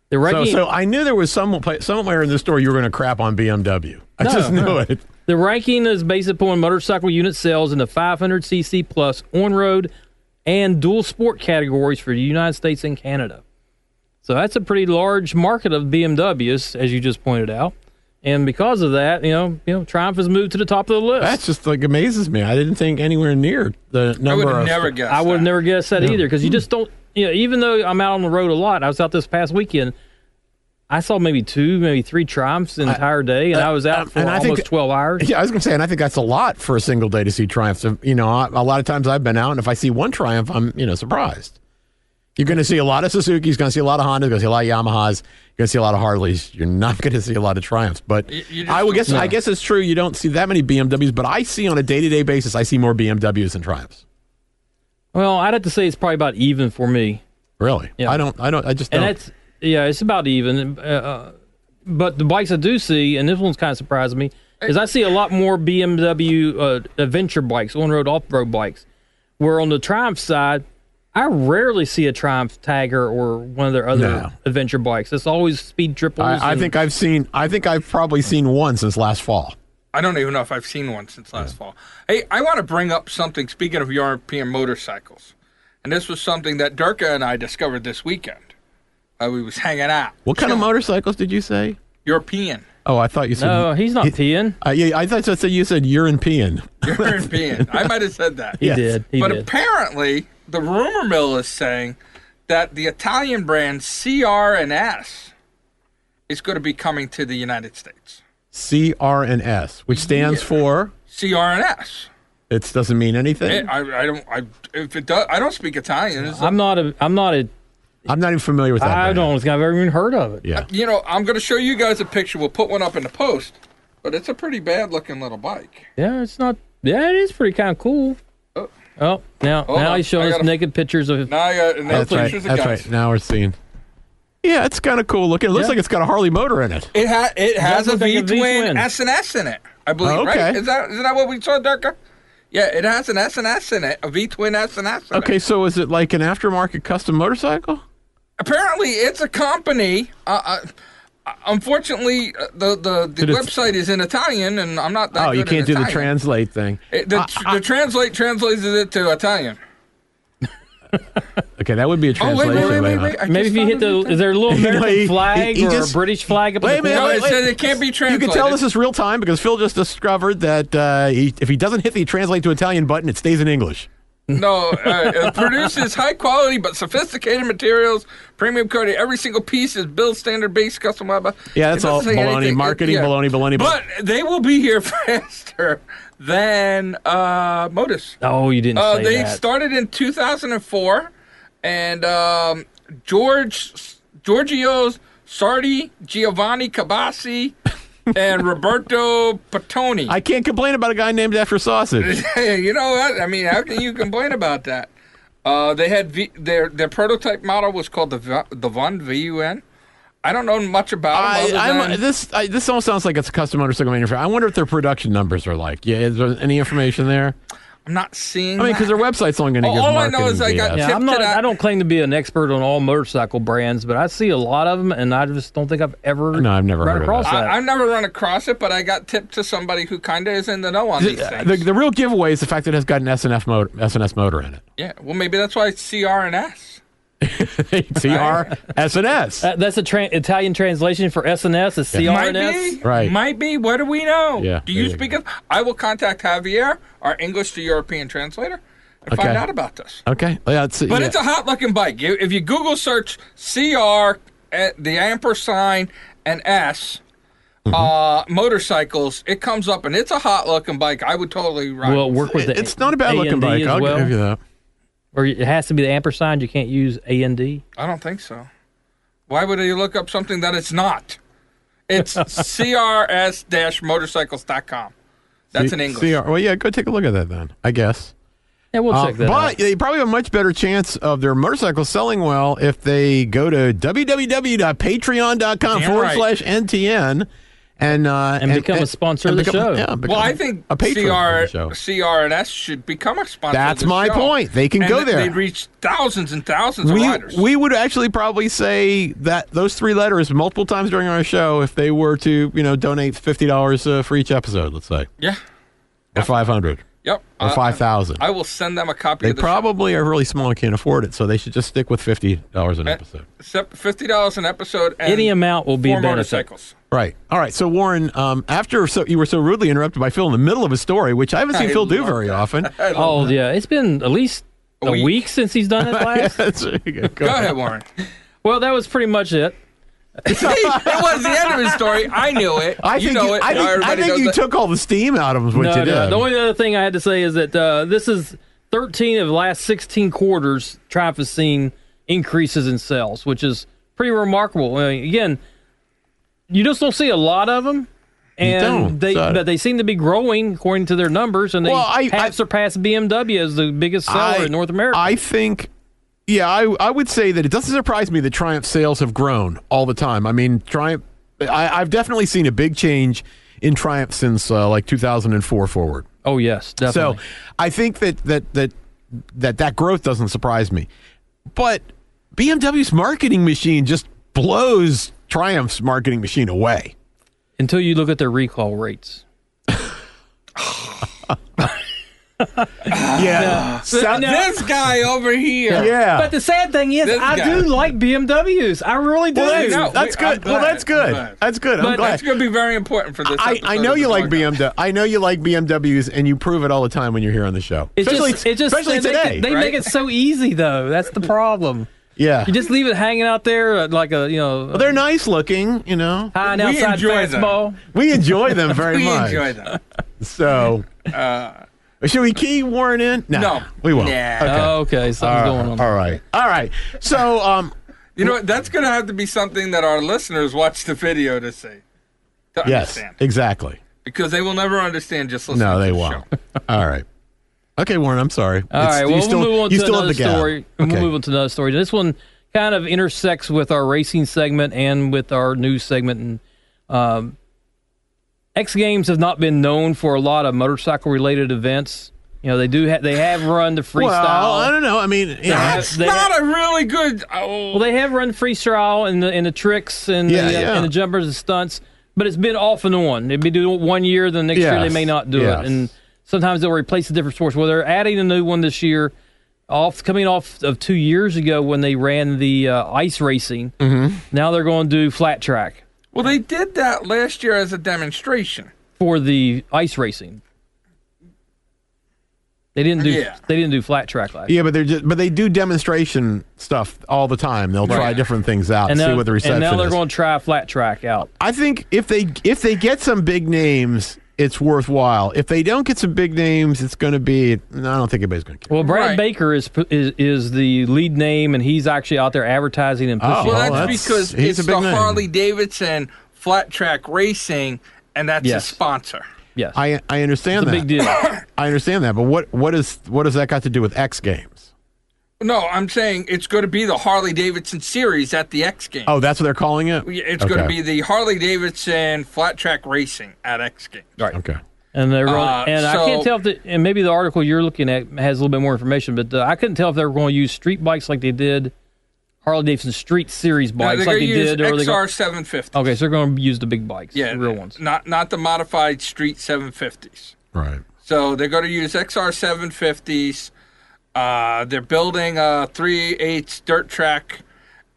The ranking, so I knew there was somewhere in the store you were going to crap on BMW. I just knew it. The ranking is based upon motorcycle unit sales in the 500cc plus on-road and dual sport categories for the United States and Canada. So that's a pretty large market of BMWs, as you just pointed out. And because of that, Triumph has moved to the top of the list. That's just amazes me. I didn't think anywhere near the number. I would have never guessed. I would have never guessed that either, because you just don't. Even though I'm out on the road a lot, I was out this past weekend. I saw maybe 2, maybe 3 Triumphs the entire day, and I was out for almost 12 hours. Yeah, I was going to say, and I think that's a lot for a single day to see Triumphs. So, a lot of times I've been out, and if I see one Triumph, I'm surprised. You're going to see a lot of Suzuki's, you're going to see a lot of Hondas, you're going to see a lot of Yamahas, you're going to see a lot of Harleys. You're not going to see a lot of Triumphs. But I guess it's true you don't see that many BMWs, but I see on a day-to-day basis, I see more BMWs than Triumphs. Well, I'd have to say it's probably about even for me. Really? Yeah. I just don't. And it's about even. But the bikes I do see, and this one's kind of surprised me, is I see a lot more BMW adventure bikes, on-road, off-road bikes, where on the Triumph side, I rarely see a Triumph Tiger or one of their other adventure bikes. It's always speed triples. I think I've probably seen one since last fall. I don't even know if I've seen one since last fall. Hey, I want to bring up something, speaking of European motorcycles. And this was something that Durka and I discovered this weekend. We was hanging out. What kind of motorcycles did you say? European. Oh, I thought you said... No, he's not peeing. Yeah, I thought you said European. European. I might have said that. He did. But apparently, the rumor mill is saying that the Italian brand CR and S is going to be coming to the United States. CR and S, which stands for... CR and S. It doesn't mean anything? If it does, I don't speak Italian. I'm not even familiar with that. I don't think I've ever even heard of it. Yeah. I'm going to show you guys a picture. We'll put one up in the post, but it's a pretty bad looking little bike. Yeah, it's not. Yeah, it is pretty kind of cool. Now he's showing us naked pictures of. Now I got That's pictures right. of That's guys. right. Now we're seeing. Yeah, it's kind of cool looking. It looks like it's got a Harley motor in it. It has a V-twin V-twin. S&S in it, I believe. Okay. Right? Isn't that what we saw, Durka? Yeah, it has an S&S in it, a V-twin S&S in it. Okay, so is it like an aftermarket custom motorcycle? Apparently, it's a company. Unfortunately, the website is in Italian, and I'm not that good you can't do Italian. the translate thing. The translate translates it to Italian. Okay, that would be a translation. Wait. Maybe if you hit is there a little American flag or a British flag up in the corner? No, it says it can't be translated. You can tell this is real time because Phil just discovered that if he doesn't hit the translate to Italian button, it stays in English. No, it produces high quality but sophisticated materials, premium quality. Every single piece is build standard based custom web. Yeah, that's all baloney. Marketing, baloney. But they will be here faster than Motus. Oh, you didn't say they that. They started in 2004, and Giorgio Sardi, Giovanni Cabassi, and Roberto Patoni. I can't complain about a guy named after sausage. You know what? I mean, how can you complain about that? They had their prototype model was called the VUN, VUN. I don't know much about them. This almost sounds like it's a custom motorcycle manufacturer. I wonder what their production numbers are like. Yeah, is there any information there? I'm not seeing. I mean, because their website's only going to give all marketing. I know is I got tipped to that. I don't claim to be an expert on all motorcycle brands, but I see a lot of them, and I just don't think I've never. No, I've never run heard across of that. I've never run across it, but I got tipped to somebody who kind of is in the know on these things. The real giveaway is the fact that it has got an S&S motor in it. Yeah, well, maybe that's why it's CR and S. CR, S&S. That's Italian translation for S&S. Is CR and S. Right. Might be. What do we know? Yeah. Do you speak it? I will contact Javier, our English to European translator, and find out about this. Okay. Yeah, it's a hot looking bike. If you Google search CR, the ampersand, and S, motorcycles, it comes up and it's a hot looking bike. I would totally ride. Well, work with the It's not a bad looking A&D bike. as I'll well. give you that. Or it has to be the ampersand. You can't use A&D. I don't think so. Why would you look up something that it's not? It's crs-motorcycles.com. That's in English. Well, yeah, go take a look at that then, I guess. Yeah, we'll check that out. But they probably have a much better chance of their motorcycles selling well if they go to www.patreon.com/NTN and become a sponsor of the show. Yeah, Well, I think a patron of the show. CR&S should become a sponsor. That's of the my show. point. They can go there. They'd reach thousands and thousands of riders. We would actually probably say that those 3 letters multiple times during our show if they were to, donate $50 for each episode, let's say, Yeah. or 500, Yep. or 5,000. I will send them a copy They of the probably are really small and can't afford it, so they should just stick with $50 an episode. $50 an episode. And Any amount will be 4 benefit. motorcycles. Right. All right. So, Warren, you were so rudely interrupted by Phil in the middle of a story, which I haven't seen Phil do very often. Oh, yeah. It's been at least a week since he's done it last. Go ahead, Warren. Well, that was pretty much it. It was the end of his story. I knew it. I think you took all the steam out of him, is what you did. No. The only other thing I had to say is that this is 13 of the last 16 quarters Triumph has seen increases in sales, which is pretty remarkable. I mean, again, you just don't see a lot of them, and but they seem to be growing according to their numbers, and they have surpassed BMW as the biggest seller in North America. I think, I would say that it doesn't surprise me that Triumph sales have grown all the time. I mean, Triumph, I've definitely seen a big change in Triumph since like 2004 forward. Oh yes, definitely. So I think that growth doesn't surprise me, but BMW's marketing machine just blows Triumph's marketing machine away. Until you look at their recall rates. This guy over here. Yeah. But the sad thing is, I do like BMWs. I really do. That's good. That's good. That's good. I'm glad. That's going to be very important for this episode. I know you like BMW. I know you like BMWs, and you prove it all the time when you're here on the show. Especially today. They make it so easy, though. That's the problem. Yeah. You just leave it hanging out there like a, Well, they're nice looking, high and outside fastball. We enjoy them very much. We enjoy them. So, should we key Warren in? No. We won't. Nah. Okay, something's going on. All right. So, you know what? That's going to have to be something that our listeners watch the video to see. To understand. Exactly. Because they will never understand just listening to the they show. won't. All right. Okay, Warren, I'm sorry. All right, well, we'll move on to another story. Okay. We'll move on to another story. This one kind of intersects with our racing segment and with our news segment. And X Games has not been known for a lot of motorcycle-related events. They have run the freestyle. Well, I don't know. I mean, that's not a really good. Well, they have run freestyle and the tricks and the jumpers and stunts, but it's been off and on. They'd be doing it 1 year, the next year they may not do it, and sometimes they'll replace a different sports. Well, they're adding a new one this year, coming off of 2 years ago when they ran the ice racing. Mm-hmm. Now they're going to do flat track. Well, they did that last year as a demonstration for the ice racing. They didn't do flat track last year. Yeah, but they do demonstration stuff all the time. They'll try different things out and see what the reception is. And now they're going to try flat track out. I think if they get some big names, it's worthwhile. If they don't get some big names, it's going to be. I don't think anybody's going to care. Well, Brad Baker is the lead name, and he's actually out there advertising and pushing. Well, that's because it's the Harley Davidson flat track racing, and that's a sponsor. Yes, I understand that. It's a big deal. I understand that, but what does that got to do with X Games? No, I'm saying it's going to be the Harley Davidson series at the X Games. Oh, that's what they're calling it? It's going to be the Harley Davidson flat track racing at X Games. Right. Okay. And they're going, I can't tell and maybe the article you're looking at has a little bit more information, but I couldn't tell if they were going to use street bikes like they did Harley Davidson Street Series bikes like they did, or XR 750s. Okay, so they're going to use the big bikes, the real ones, not the modified Street 750s. Right. So they're going to use XR 750s. They're building a 3/8 dirt track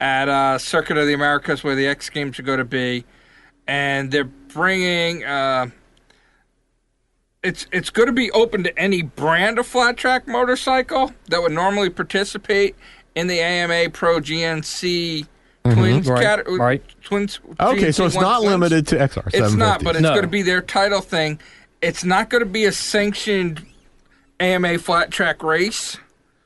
at Circuit of the Americas where the X Games are going to be, and they're bringing. It's going to be open to any brand of flat track motorcycle that would normally participate in the AMA Pro GNC Twins, Right. Twins. Okay, so it's not limited to XR. It's not, but it's No. going to be their title thing. It's not going to be a sanctioned AMA flat track race.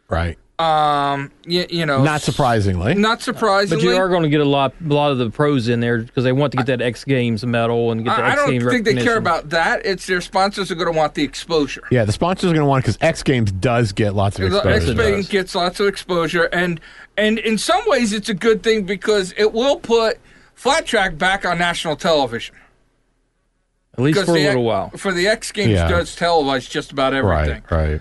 Right. You know, Not surprisingly. Not surprisingly. But you are going to get a lot of the pros in there because they want to get that X Games medal and get the I X don't Games think they care recognition. about that. It's their sponsors are going to want the exposure. Yeah, the sponsors are going to want it because X Games does get lots of X exposure. Games gets lots of exposure, and in some ways it's a good thing because it will put flat track back on national television. At least Because for a little while. For the X Games does televise just about everything. Right.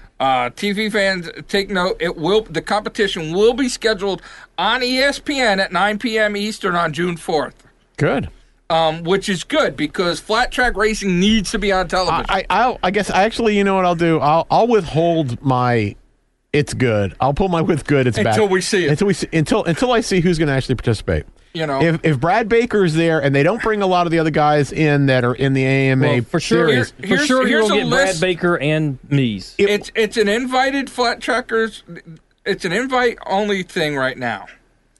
TV fans, take note. The competition will be scheduled on ESPN at 9 p.m. Eastern on June 4th. Good. Which is good because flat track racing needs to be on television. I guess actually, you know what I'll do? I'll withhold my. It's good. I'll pull my with good. It's back until we see it. Until I see who's going to actually participate. You know, if Brad Baker's there and they don't bring a lot of the other guys in that are in the AMA Well, for sure, series, you're going to get Brad Baker and Mies. It's an invited flat trackers. It's an invite only thing right now.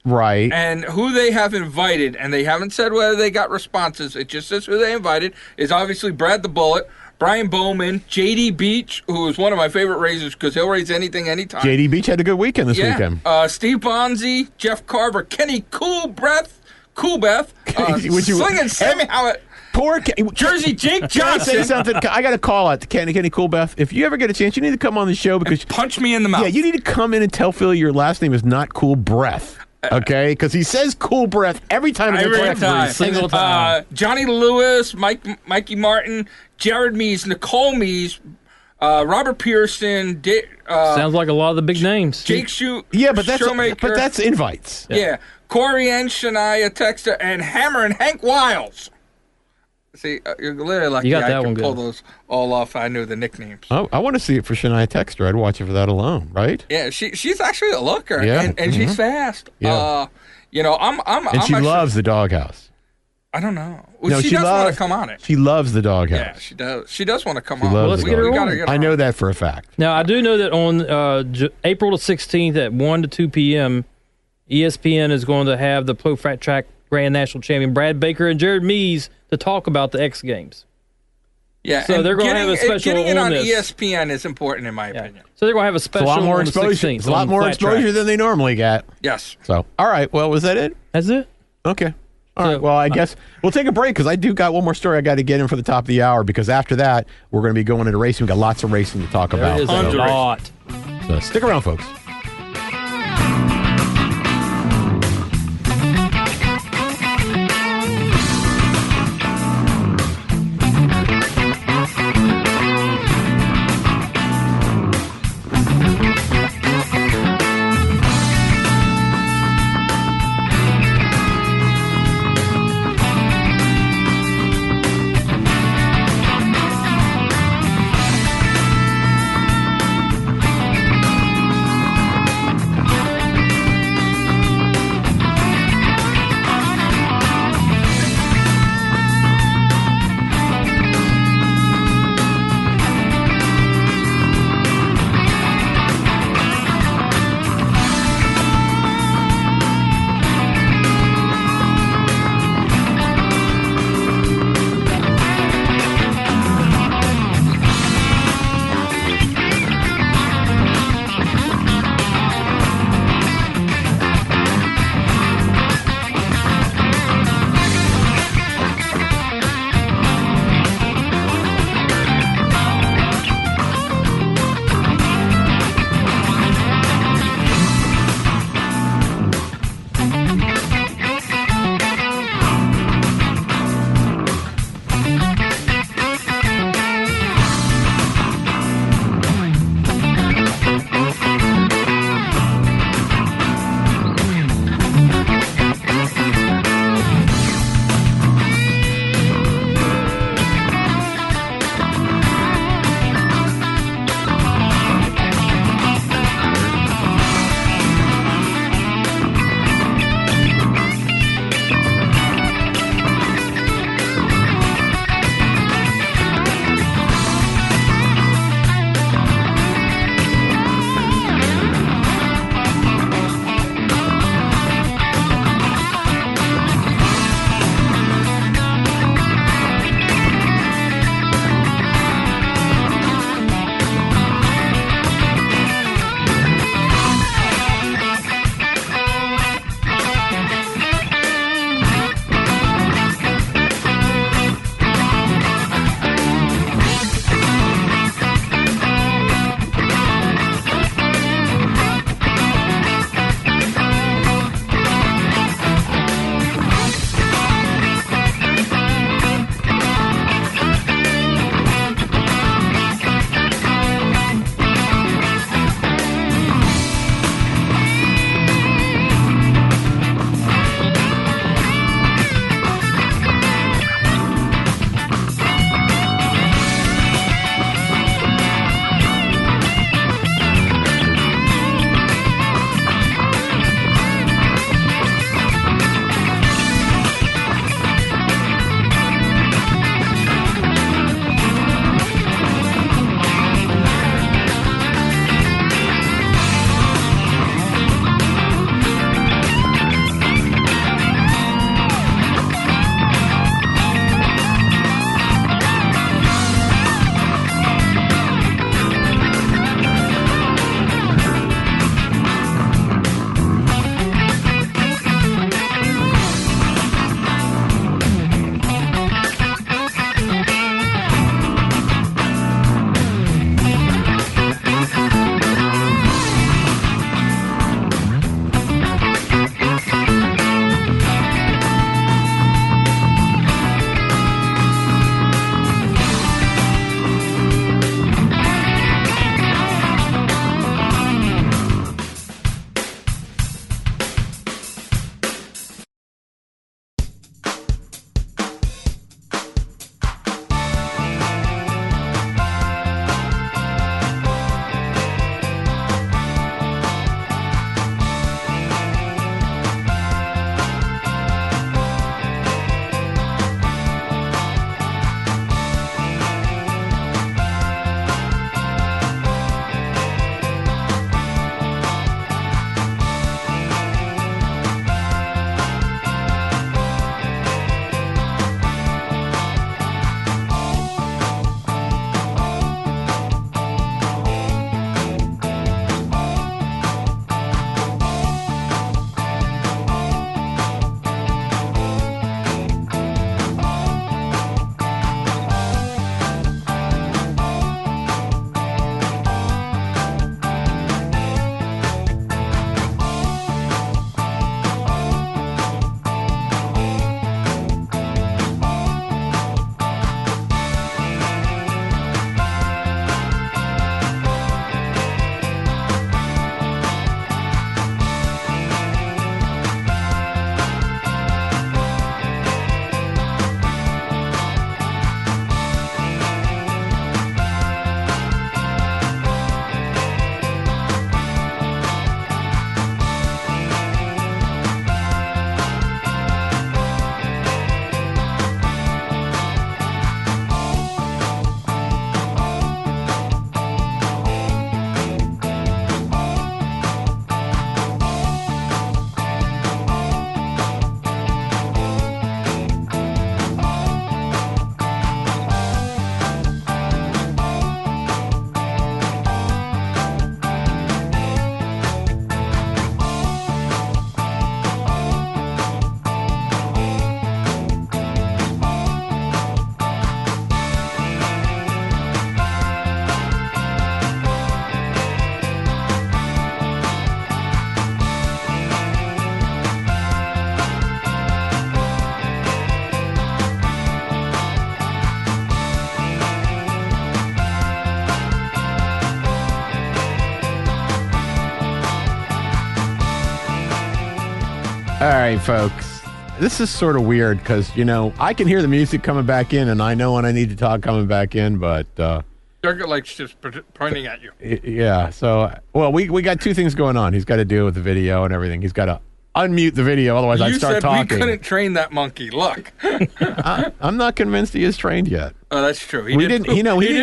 right? And who they have invited, and they haven't said whether they got responses. It just says who they invited is obviously Brad the Bullet, Brian Bowman, JD Beach, who is one of my favorite racers because he'll race anything, anytime. JD Beach had a good weekend this weekend. Steve Bonzi, Jeff Carver, Kenny Coolbeth, Slinging Sammy Howard, Poor Jersey Jake Can I say Johnson. something? I got to call out to Kenny Coolbeth. If you ever get a chance, you need to come on the show because Punch me in the mouth. yeah, you need to come in and tell Phil your last name is not Cool Breath. Okay, because he says cool breath every time. Single time. Johnny Lewis, Mikey Martin, Jared Mies, Nicole Mies, Robert Pearson, Sounds like a lot of the big names. Jake Shoemaker. Yeah, but that's invites. Yeah. Corey and Shania Texter and Hammer and Hank Wiles. See, you're literally lucky You got that I one could pull good. those all off. I knew the nicknames. Oh, I want to see it for Shania Texter. I'd watch it for that alone, right? Yeah, she's actually a looker, Yeah. and she's fast. Yeah. I'm She loves the DawgHouse. I don't know. No, she does want to come on it. She loves the DawgHouse. Yeah, she does. She does want to come She on. loves let's the get her DawgHouse. on. Get her I know that for a fact. Now, I do know that on April the 16th at 1 to 2 p.m., ESPN is going to have the Pro Flat Track Grand National Champion Brad Baker and Jared Mies to talk about the X Games. Yeah, So and they're gonna have a special Getting it on on this. ESPN is important in my opinion. So they're going to have a It's a special lot more on the exposure. 16th. It's a lot on more flat exposure track. than they normally get. Yes. So, all right. Well, was that it? That's it. Okay. All right. So, Well, I guess we'll take a break because I do got one more story I got to get in for the top of the hour because after that, we're going to be going into racing. We've got lots of racing to talk There about. is a Hundreds. lot. So stick around, folks. All right, folks. This is sort of weird because, I can hear the music coming back in, and I know when I need to talk coming back in, but... Durga likes just pointing at you. Yeah, so... Well, we got two things going on. He's got to deal with the video and everything. He's got to unmute the video, otherwise I'd start talking. You said we couldn't train that monkey. Look. I'm not convinced he is trained yet. Oh, that's true. He did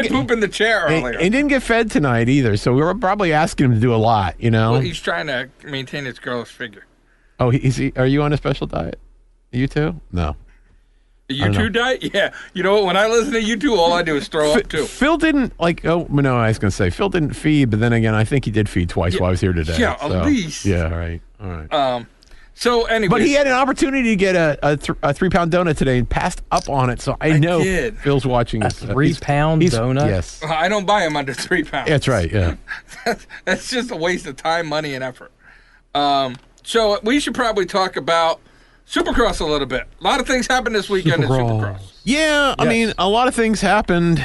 poop in the chair earlier. He didn't get fed tonight either, so we were probably asking him to do a lot, Well, he's trying to maintain his girlish figure. Oh, are you on a special diet? You too? No. The U2 diet? Yeah. You know what? When I listen to U2, all I do is throw up too. Phil didn't I was going to say Phil didn't feed, but then again, I think he did feed twice while I was here today. Yeah, at least. Yeah, right. All right. So anyway, but he had an opportunity to get a 3-pound donut today and passed up on it. So I know Phil's watching a 3-pound donut. Yes. I don't buy them under 3 pounds. That's right. Yeah. That's just a waste of time, money, and effort. So we should probably talk about Supercross a little bit. A lot of things happened this weekend in Supercross. Yeah, I mean, a lot of things happened.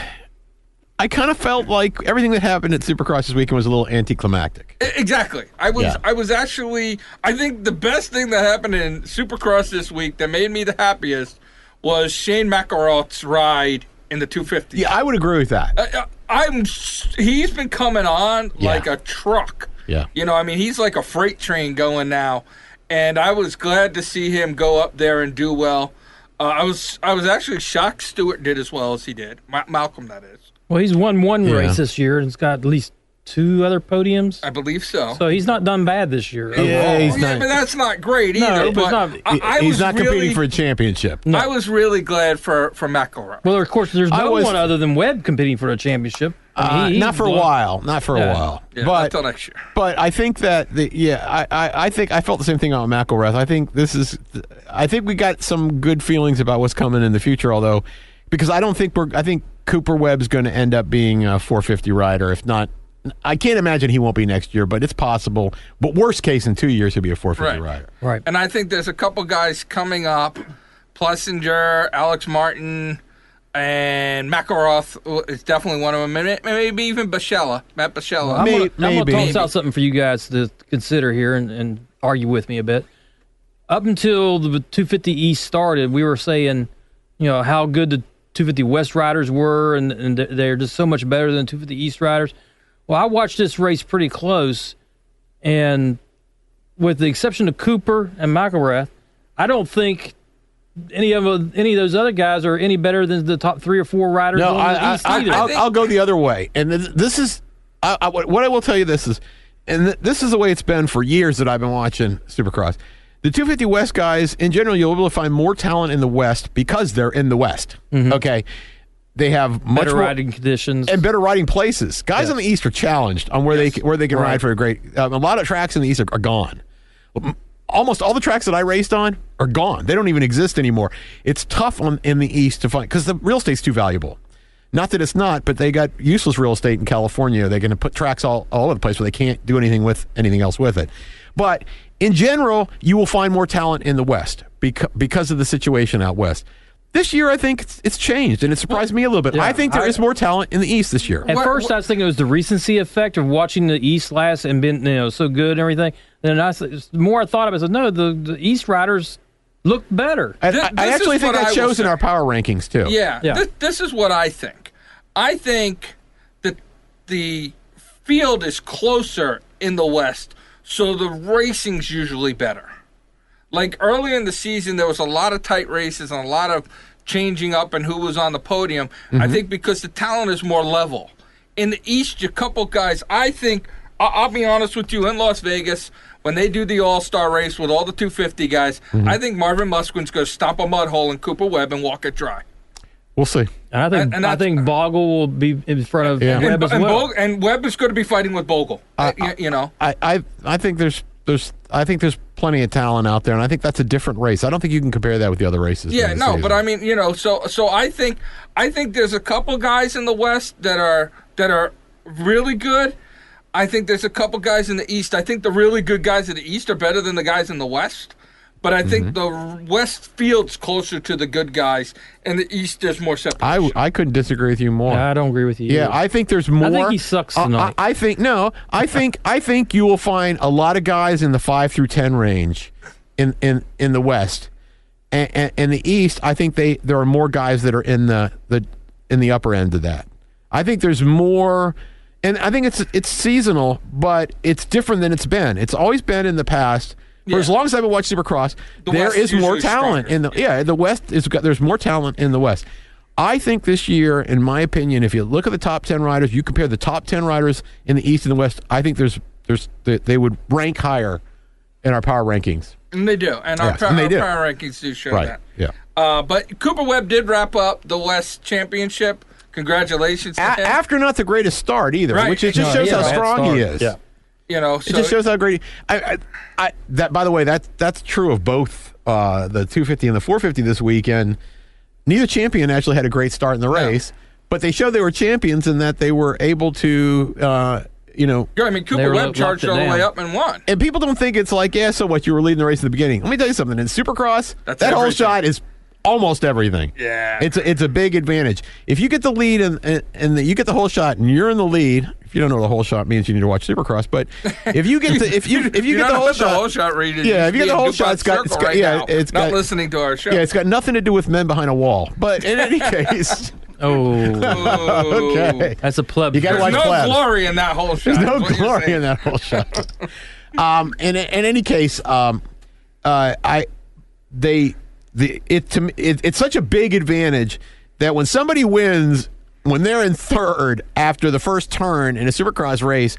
I kind of felt like everything that happened at Supercross this weekend was a little anticlimactic. Exactly. I was actually, I think the best thing that happened in Supercross this week that made me the happiest was Shane McElroth's ride in the 250. Yeah, I would agree with that. He's been coming on like a truck. Yeah. He's like a freight train going now. And I was glad to see him go up there and do well. I was actually shocked Stewart did as well as he did. Malcolm, that is. Well, he's won one race this year and he's got at least 2 other podiums. I believe so. So he's not done bad this year. Yeah, but that's not great either. No, but he's not competing for a championship. No. I was really glad for McElroy. Well, of course, there's no one other than Webb competing for a championship. Not for a while. Yeah, but until next year. But I think that I think I felt the same thing on McElrath. I think we got some good feelings about what's coming in the future. Although, because I think Cooper Webb's going to end up being a 450 rider. If not, I can't imagine he won't be next year, but it's possible. But worst case, in 2 years, he'll be a 450 rider. Right. And I think there's a couple guys coming up: Plessinger, Alex Martin. And McElroth is definitely one of them. Maybe even Matt Bichella. Well, I'm going to toss out something for you guys to consider here and argue with me a bit. Up until the 250 East started, we were saying, how good the 250 West riders were, and they're just so much better than 250 East riders. Well, I watched this race pretty close, and with the exception of Cooper and McElrath, I don't think any of those other guys are any better than the top 3 or 4 riders on the East either. I'll go the other way. And this is what I will tell you. This is the way it's been for years that I've been watching Supercross. The 250 West guys, in general, you'll be able to find more talent in the West because they're in the West. Mm-hmm. Okay, they have much better riding conditions and better riding places. Guys on the East are challenged on where they can ride for a great. A lot of tracks in the East are gone. Almost all the tracks that I raced on are gone. They don't even exist anymore. It's tough in the East to find because the real estate's too valuable. Not that it's not, but they got useless real estate in California. They're going to put tracks all over the place where they can't do anything else with it. But in general, you will find more talent in the West because of the situation out West. This year, I think it's changed, and it surprised me a little bit. Yeah, I think there is more talent in the East this year. At first, I was thinking it was the recency effect of watching the East last and been so good and everything. Then the more I thought of it, I said, no, the East riders look better. I actually think that shows in our power rankings, too. Yeah. This is what I think. I think that the field is closer in the West, so the racing's usually better. Like early in the season, there was a lot of tight races and a lot of changing up and who was on the podium. Mm-hmm. I think because the talent is more level. In the East, a couple guys, I think, I'll be honest with you, in Las Vegas, when they do the All-Star race with all the 250 guys, I think Marvin Musquin's going to stomp a mud hole in Cooper Webb and walk it dry. We'll see. And I think Bogle will be in front of Webb as well. And Webb is going to be fighting with Bogle. I think there's plenty of talent out there, and I think that's a different race. I don't think you can compare that with the other races. Yeah, no, but I mean, so I think there's a couple guys in the West that are really good. I think there's a couple guys in the East. I think the really good guys in the East are better than the guys in the West. But I think the West field's closer to the good guys, and the East there's more separation. I couldn't disagree with you more. I don't agree with you. Yeah, I think there's more. I think he sucks tonight. I think you will find a lot of guys in the 5 through 10 range in the West. And in the East, I think there are more guys that are in the upper end of that. I think there's more, and I think it's seasonal, but it's different than it's been. It's always been in the past. For as long as I've been watching Supercross, there is more talent in the West. There's more talent in the West. I think this year, in my opinion, if you look at the top 10 riders, you compare the top 10 riders in the East and the West, I think they would rank higher in our power rankings. And they do. And our power rankings do show that. Yeah. But Cooper Webb did wrap up the West Championship. Congratulations to him. After not the greatest start either, which it just shows how strong he is. Yeah. It just shows how great. That, by the way, that's true of both the 250 and the 450 this weekend. Neither champion actually had a great start in the race, but they showed they were champions in that they were able to, Cooper Webb charged all the way up and won. And people don't think it's like, so what, you were leading the race at the beginning. Let me tell you something. In Supercross, that whole shot is almost everything. Yeah. It's a big advantage. If you get the lead and you get the whole shot and you're in the lead, if you don't know what the whole shot means, you need to watch Supercross. But if you get if you get the whole shot, read it. Yeah, if you get the whole shot, it's got listening to our show. Yeah, it's got nothing to do with men behind a wall. But in any case. Okay. That's a pleb. You got to watch There's no glory in that whole shot. There's no glory in that whole shot. In any case, it's such a big advantage that when somebody wins, when they're in third after the first turn in a Supercross race,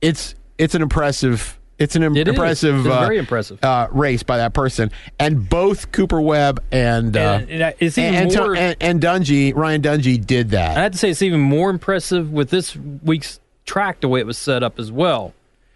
it's an impressive. It's very impressive race by that person. And both Cooper Webb and Ryan Dungey did that. I have to say it's even more impressive with this week's track, the way it was set up as well.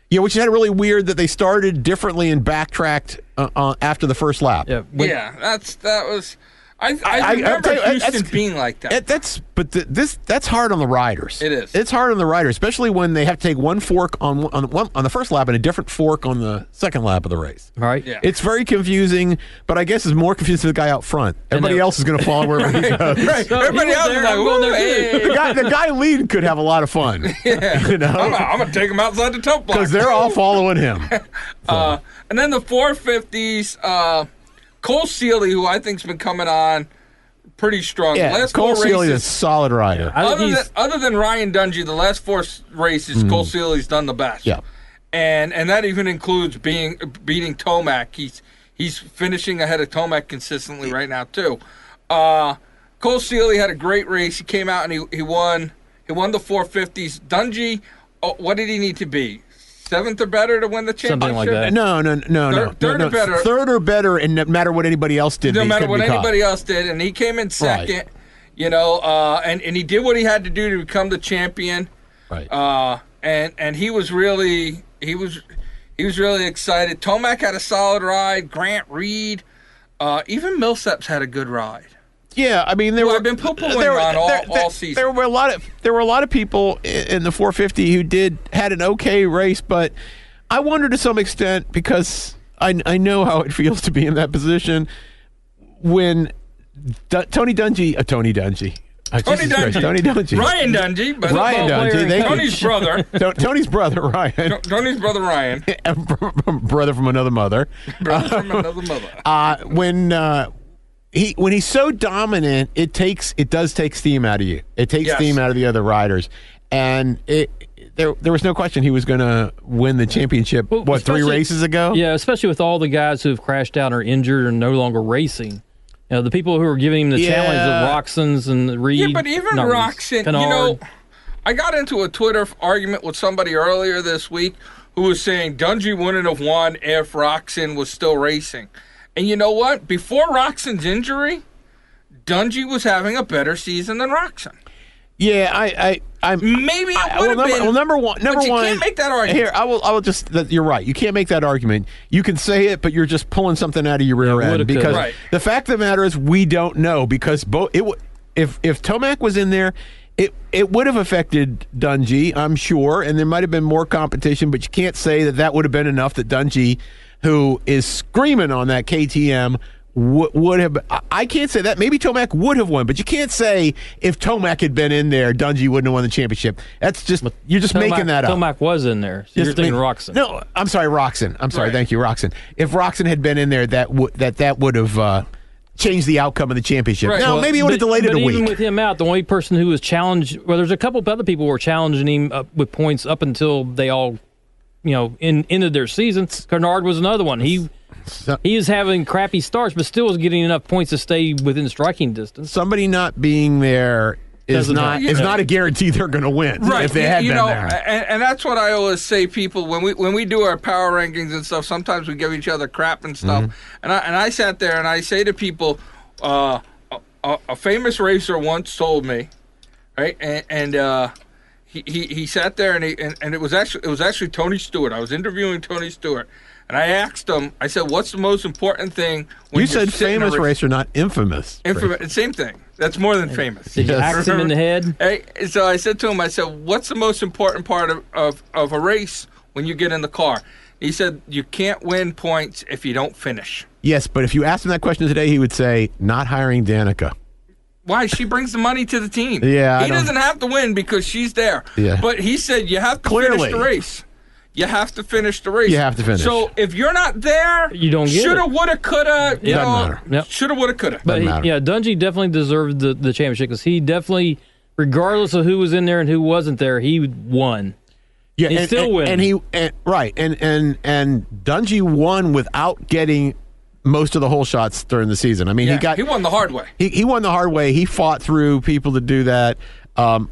Yeah, which had it really weird that they started differently and backtracked after the first lap. Yeah, that was. I remember Houston being like that. That's hard on the riders. It is. It's hard on the riders, especially when they have to take one fork on the first lap and a different fork on the second lap of the race. Right. Yeah. It's very confusing, but I guess it's more confusing for the guy out front. Everybody else is going to follow wherever he goes. Right. So everybody else is like, hey. The guy leading could have a lot of fun. Yeah. I'm going to take him outside the top block because they're all following him. And then the 450s. Cole Seeley, who I think's been coming on pretty strong. Yeah, last Cole four Seeley is a races, solid rider. Other than Ryan Dungey, the last four races, Cole Seeley's done the best. Yeah, and that even includes beating Tomac. He's finishing ahead of Tomac consistently right now too. Cole Seeley had a great race. He came out and he won. He won the 450s. Dungey, what did he need to be? 7th or better to win the championship? Something like that. No. Third or better. Third or better, and no matter what anybody else did. No matter what anybody else did, and he came in second. Right. And he did what he had to do to become the champion. Right. And he was really excited. Tomac had a solid ride. Grant Reed, even Millsaps had a good ride. Yeah, I mean I've been poo-pooing on all season. There were a lot of people in the 450 who had an okay race, but I wonder to some extent because I know how it feels to be in that position when Tony Dungey. Tony Dungey, Ryan Dungey, but Ryan Dungey, Tony's brother. Tony's brother, Ryan. Tony's brother, Ryan. Brother from another mother. When he's so dominant, it does take steam out of you. It takes steam out of the other riders, and there was no question he was going to win the championship. 3 races ago? Yeah, especially with all the guys who have crashed out or injured or no longer racing. The people who are giving him the challenge of Roxon's and Reed. Yeah, but even Roxon, I got into a Twitter argument with somebody earlier this week who was saying Dungey wouldn't have won if Roxon was still racing. And you know what? Before Roxon's injury, Dungey was having a better season than Roxon. Yeah, maybe it would have been. Well, number one, you can't make that argument. Here, I will just. You're right. You can't make that argument. You can say it, but you're just pulling something out of your rear end because the fact of the matter is we don't know because if Tomac was in there, it would have affected Dungey, I'm sure, and there might have been more competition, but you can't say that would have been enough that Dungey, who is screaming on that KTM, would have. I can't say that. Maybe Tomac would have won, but you can't say if Tomac had been in there, Dungey wouldn't have won the championship. That's just you're just making that up. Tomac was in there. So you're thinking Roczen. No, I'm sorry, Roczen. I'm sorry. Right. Thank you, Roczen. If Roczen had been in there, that would have changed the outcome of the championship. Right. Now, maybe it would have delayed it a week. But even with him out, the only person who was challenged, well, there's a couple of other people who were challenging him with points up until they all, ended their season. Kernard was another one. He is having crappy starts, but still is getting enough points to stay within striking distance. Somebody not being there is not a guarantee they're going to win. Right. If they had been there. And that's what I always say, people, when we do our power rankings and stuff, sometimes we give each other crap and stuff. Mm-hmm. And I sat there and I say to people, a famous racer once told me, right, and he sat there and it was actually Tony Stewart. I was interviewing Tony Stewart. And I asked him, I said, what's the most important thing when you said famous racer, not infamous. Infamous, same thing. That's more than famous. Did you axe him in the head? Hey, so I said to him, I said, what's the most important part of a race when you get in the car? He said, you can't win points if you don't finish. Yes, but if you asked him that question today, he would say, not hiring Danica. Why? She brings the money to the team. Yeah, he doesn't have to win because she's there. Yeah. But he said, you have to finish the race. You have to finish the race. You have to finish. So if you're not there, you don't get shoulda, woulda, coulda. Doesn't matter. Yep. Shoulda, woulda, coulda. But Dungey definitely deserved the championship because he definitely, regardless of who was in there and who wasn't there, he won. Yeah, he still won. And Dungey won without getting most of the hole shots during the season. I mean, he won the hard way. He won the hard way. He fought through people to do that. I'm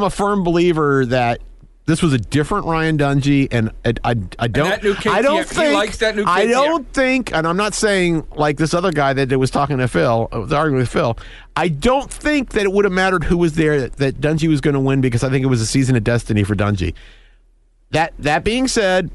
a firm believer that this was a different Ryan Dungey, and I don't think he likes that new KTM. I don't think, and I'm not saying like this other guy that was talking to Phil, was arguing with Phil. I don't think that it would have mattered who was there that Dungey was going to win because I think it was a season of destiny for Dungey. That being said,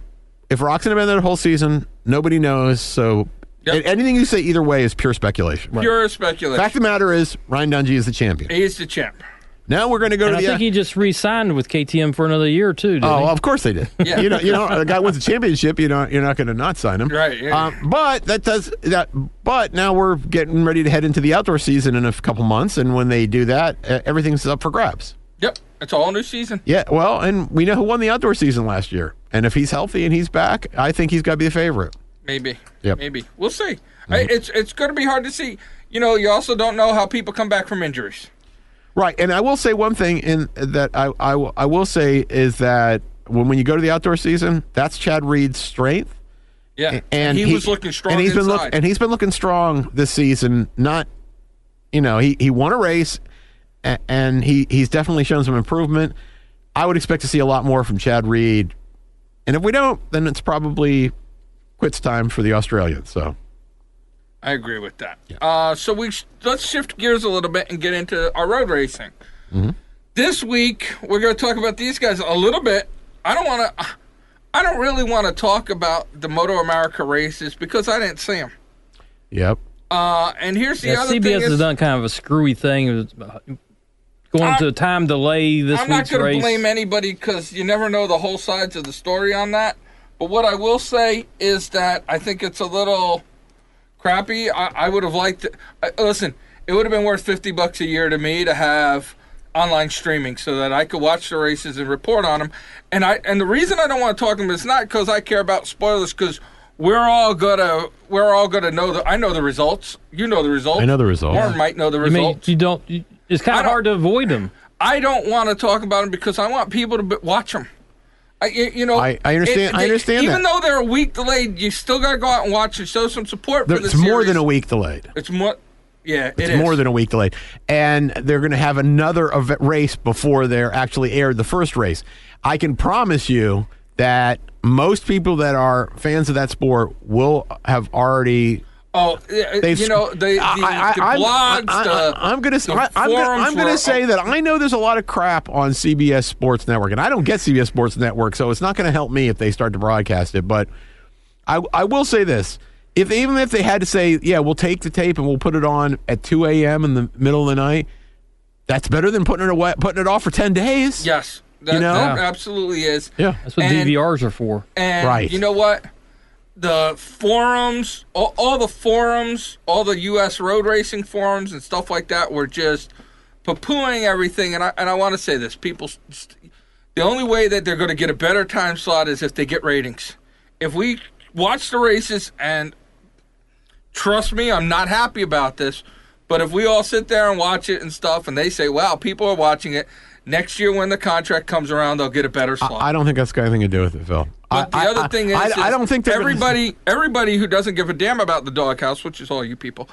if Roczen had been there the whole season, nobody knows. So anything you say either way is pure speculation. Pure speculation. Fact of the matter is, Ryan Dungey is the champion. He is the champ. Now we're going to go to I think he just re-signed with KTM for another year or two. Oh, of course they did. Yeah. The guy wins a championship. You're not going to not sign him, right? Yeah. But now we're getting ready to head into the outdoor season in a couple months, and when they do that, everything's up for grabs. Yep, it's a whole new season. Yeah, well, and we know who won the outdoor season last year, and if he's healthy and he's back, I think he's got to be the favorite. Maybe. Yep. Maybe. We'll see. Mm-hmm. It's going to be hard to see. You also don't know how people come back from injuries. Right, and I will say one thing I will say is that when you go to the outdoor season, that's Chad Reed's strength. Yeah, and he was looking strong and he's been looking strong this season. Not, he won a race, and he's definitely shown some improvement. I would expect to see a lot more from Chad Reed, and if we don't, then it's probably quits time for the Australians. So. I agree with that. Yeah. So let's shift gears a little bit and get into our road racing. Mm-hmm. This week we're going to talk about these guys a little bit. I don't really want to talk about the Moto America races because I didn't see them. Yep. And here's the other thing. CBS has done kind of a screwy thing, going to a time delay this week's race. I'm not going to blame anybody because you never know the whole sides of the story on that. But what I will say is that I think it's a little crappy. I would have liked to listen. It would have been worth $50 a year to me to have online streaming so that I could watch the races and report on them. And the reason I don't want to talk them is not because I care about spoilers, because we're all gonna know I know the results. You know the results. I know the results. Warren might know the results. You don't. It's kind of hard to avoid them. I don't want to talk about them because I want people to watch them. I understand. I understand even that. though they're a week delayed, you still got to go out and watch and show some support for the series. It's more than a week delayed. It's more. Yeah, it's more than a week delayed, and they're going to have another race before they're actually aired the first race. I can promise you that most people that are fans of that sport will have already. Oh, the blogs, I'm going to say that I know there's a lot of crap on CBS Sports Network, and I don't get CBS Sports Network, so it's not going to help me if they start to broadcast it. But I will say this. Even if they had to say, yeah, we'll take the tape and we'll put it on at 2 a.m. in the middle of the night, that's better than putting it off for 10 days. Yes, that absolutely is. Yeah, that's what DVRs are for. And right. You know what? the forums, all the forums, all the U.S. road racing forums and stuff like that were just poo-pooing everything. And I want to say this: people, the only way that they're going to get a better time slot is if they get ratings. If we watch the races, and trust me, I'm not happy about this, but if we all sit there and watch it and stuff, and they say, "Wow, people are watching it," next year when the contract comes around, they'll get a better slot. I don't think that's got anything to do with it, Phil. But the other thing is, I don't think everybody who doesn't give a damn about the DawgHouse, which is all you people,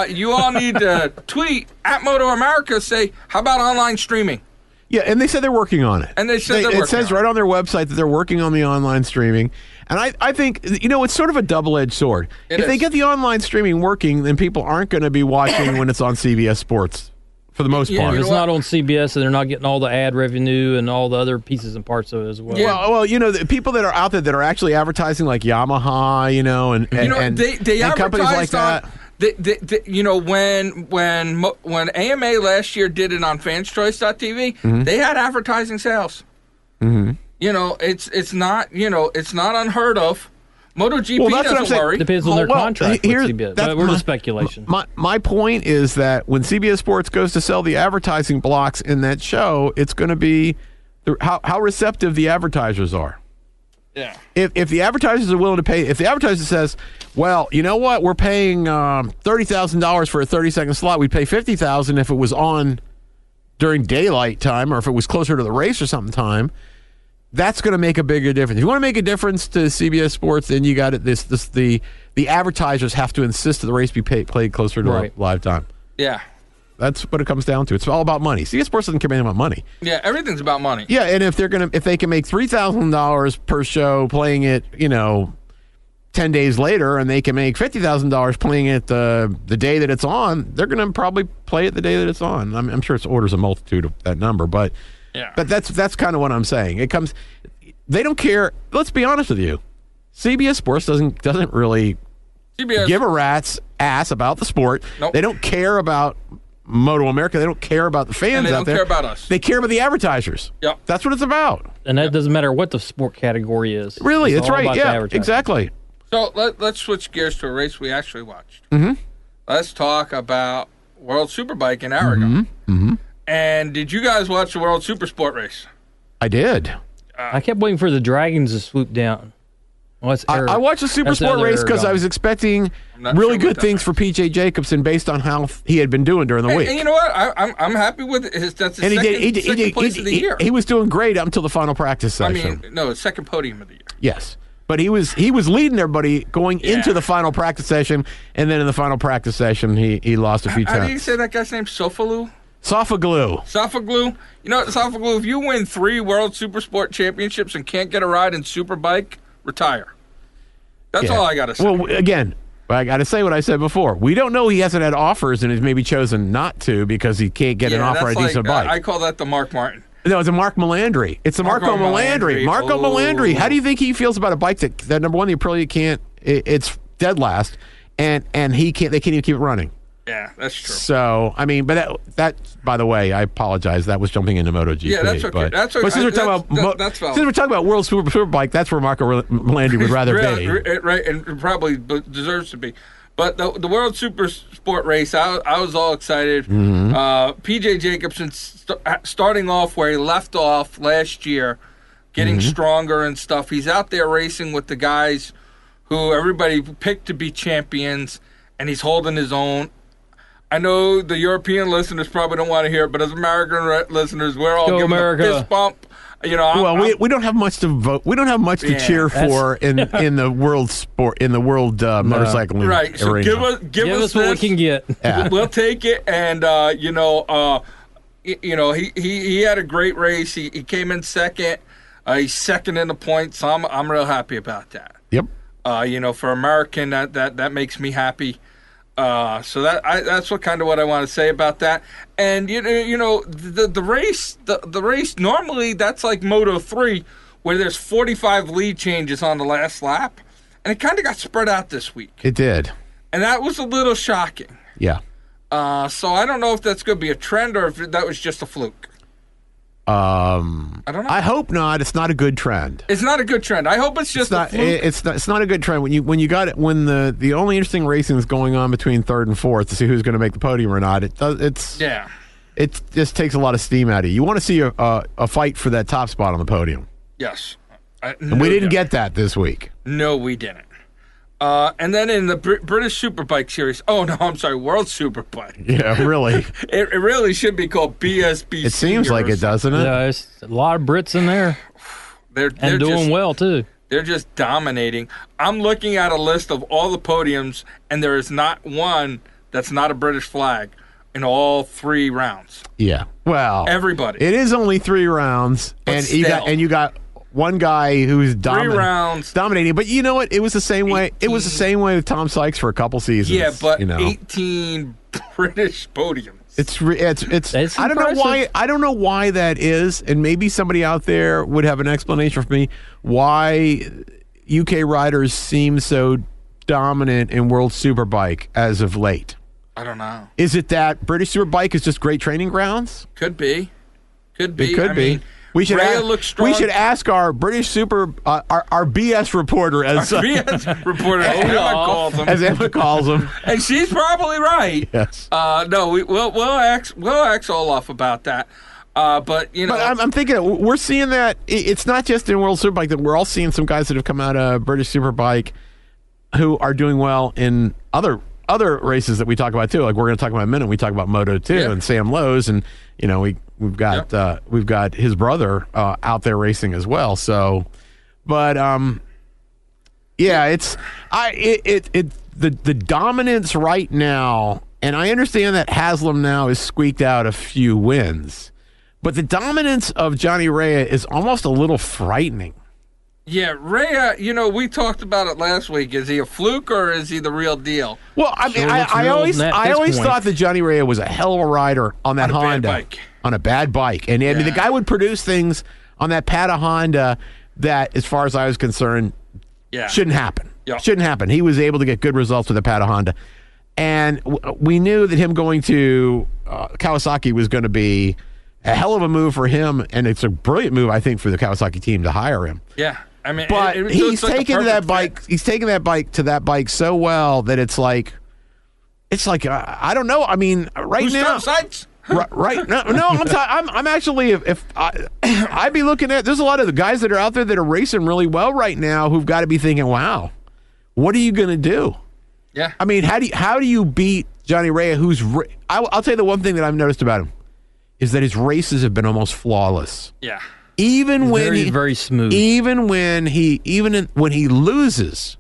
you all need to tweet at Moto America, say, how about online streaming? Yeah, and they said they're working on it. And they said they're working it says right on their website that they're working on the online streaming. And I think, it's sort of a double-edged sword. If they get the online streaming working, then people aren't going to be watching when it's on CBS Sports. For the most part. If it's not on CBS, and they're not getting all the ad revenue and all the other pieces and parts of it as well. Yeah. Well, the people that are out there that are actually advertising, like Yamaha, and they and companies like that. When AMA last year did it on fanschoice.tv, they had advertising sales. Mm-hmm. It's not unheard of. MotoGP doesn't worry. Depends on their contract with CBS. But we're just speculation. My point is that when CBS Sports goes to sell the advertising blocks in that show, it's going to be how receptive the advertisers are. Yeah. If the advertisers are willing to pay, if the advertiser says, well, you know what, we're paying $30,000 for a 30-second slot, we'd pay $50,000 if it was on during daylight time or if it was closer to the race or something time. That's going to make a bigger difference. If you want to make a difference to CBS Sports, then you got it. The advertisers have to insist that the race be played closer to live time. Yeah, that's what it comes down to. It's all about money. CBS Sports doesn't care anything about money. Yeah, everything's about money. Yeah, and if they can make $3,000 per show playing it, 10 days later, and they can make $50,000 playing it the day that it's on, they're going to probably play it the day that it's on. I'm sure it's orders of multitude of that number, but. Yeah. But that's kind of what I'm saying. They don't care. Let's be honest with you. CBS Sports doesn't really give a rat's ass about the sport. Nope. They don't care about Moto America. They don't care about the fans out there. They don't care about us. They care about the advertisers. Yep. That's what it's about. And that doesn't matter what the sport category is. Really, that's right. Yeah, exactly. So let's switch gears to a race we actually watched. Mm-hmm. Let's talk about World Superbike in Aragon. Mm-hmm. Mm-hmm. And did you guys watch the World Supersport race? I did. I kept waiting for the dragons to swoop down. Well, I watched the Supersport race because I was expecting really good things for P.J. Jacobsen based on how he had been doing during the week. And you know what? I'm happy with it. That's his second place of the year. He was doing great up until the final practice session. Second podium of the year. Yes. But he was leading everybody going into the final practice session, and then in the final practice session, he lost a few times. How do you say that guy's name? Sofalu? Sofaglu. Sofaglu, if you win 3 World Supersport championships and can't get a ride in Superbike, retire. That's all I got to say. Well, again, I got to say what I said before. We don't know he hasn't had offers and has maybe chosen not to because he can't get an offer on a decent bike. I call that the Mark Martin. No, it's a Mark Melandri. It's a Marco Melandri. Marco Melandri. How do you think he feels about a bike that number one, the Aprilia can't, it's dead last, and they can't even keep it running. Yeah, that's true. So, but that by the way, I apologize. That was jumping into MotoGP. Yeah, that's okay. That's okay. But since we're talking about World Superbike, that's where Marco Melandri would rather be. Right, and probably deserves to be. But the World Supersport race, I was all excited. Mm-hmm. P.J. Jacobsen starting off where he left off last year, getting stronger and stuff. He's out there racing with the guys who everybody picked to be champions, and he's holding his own. I know the European listeners probably don't want to hear it, but as American listeners, we're all giving a fist bump. We don't have much to vote. We don't have much to cheer for in the world sport, in the world motorcycling. Right. So give us what we can get. Yeah. We'll take it. And he had a great race. He came in second. He's second in the points. So I'm real happy about that. Yep. For American, that makes me happy. So that's what I want to say about that. And the race normally that's like Moto2 where there's 45 lead changes on the last lap, and it kind of got spread out this week. It did, and that was a little shocking. Yeah. So I don't know if that's going to be a trend or if that was just a fluke. I don't know. I hope not. It's not a good trend. It's not a good trend. I hope it's just a fluke. It's not a good trend when you got it when the only interesting racing is going on between third and fourth to see who's going to make the podium or not. It just takes a lot of steam out of you. You want to see a fight for that top spot on the podium. Yes. And we didn't get that this week. No, we didn't. And then in the British Superbike series, World Superbike. Yeah, really. It really should be called BSB. It seems like it, doesn't it? Yeah, there's a lot of Brits in there. They're doing just, well, too. They're just dominating. I'm looking at a list of all the podiums, and there is not one that's not a British flag in all 3 rounds. Yeah. Well, everybody. It is only 3 rounds, But you got one guy who's 3 rounds dominating. But you know what? It was the same way. It was the same way with Tom Sykes for a couple seasons. Yeah, but 18 British podiums. It's I don't know impressive. why. I don't know why that is, and maybe somebody out there would have an explanation for me why UK riders seem so dominant in World Superbike as of late. I don't know. Is it that British Superbike is just great training grounds? Could be. It could be. We should ask our British our BS reporter as BS reporter as Emma calls him, and she's probably right. Yes. No, we'll ask Olaf about that. But you know, but I'm thinking we're seeing that it's not just in World Superbike that we're all seeing some guys that have come out of British Superbike who are doing well in other races that we talk about too. Like we're going to talk about in a minute. We talk about Moto2 and Sam Lowe's, and you know we've got his brother out there racing as well. So, but it's the dominance right now, and I understand that Haslam now has squeaked out a few wins, but the dominance of Johnny Rea is almost a little frightening. Yeah, Rea, you know, we talked about it last week. Is he a fluke or is he the real deal? Well, I mean, I always thought that Johnny Rea was a hell of a rider on that Honda. On a bad bike. And I mean, the guy would produce things on that Pata Honda that, as far as I was concerned, shouldn't happen. Yeah. Shouldn't happen. He was able to get good results with the Pata Honda. And we knew that him going to Kawasaki was going to be a hell of a move for him. And it's a brilliant move, I think, for the Kawasaki team to hire him. Yeah. I mean, but he's taken that bike. He's taken that bike to that bike so well that it's like I don't know. I mean, right now, right? No. I'm actually if I'd be looking at. There's a lot of the guys that are out there that are racing really well right now who've got to be thinking, "Wow, what are you going to do?" Yeah. I mean, how do you beat Johnny Rea? I'll tell you the one thing that I've noticed about him is that his races have been almost flawless. Yeah. Even when very smooth. Even when he loses,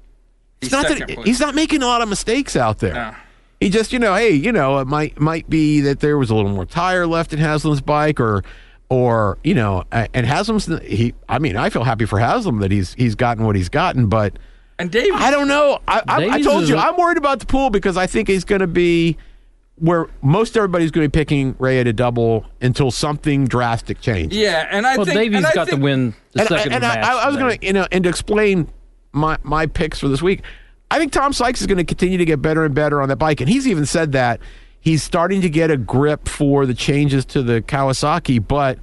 he's not making a lot of mistakes out there. No. He just, it might be that there was a little more tire left in Haslam's bike, or and Haslam's. I feel happy for Haslam that he's gotten what he's gotten, but Davies, I don't know. I told you I'm worried about the pool because I think he's going to be where most everybody's going to be picking Rea to double until something drastic changes. Yeah, and I think Davies got to win the second match. I was going to, and to explain my picks for this week, I think Tom Sykes is going to continue to get better and better on that bike, and he's even said that he's starting to get a grip for the changes to the Kawasaki. But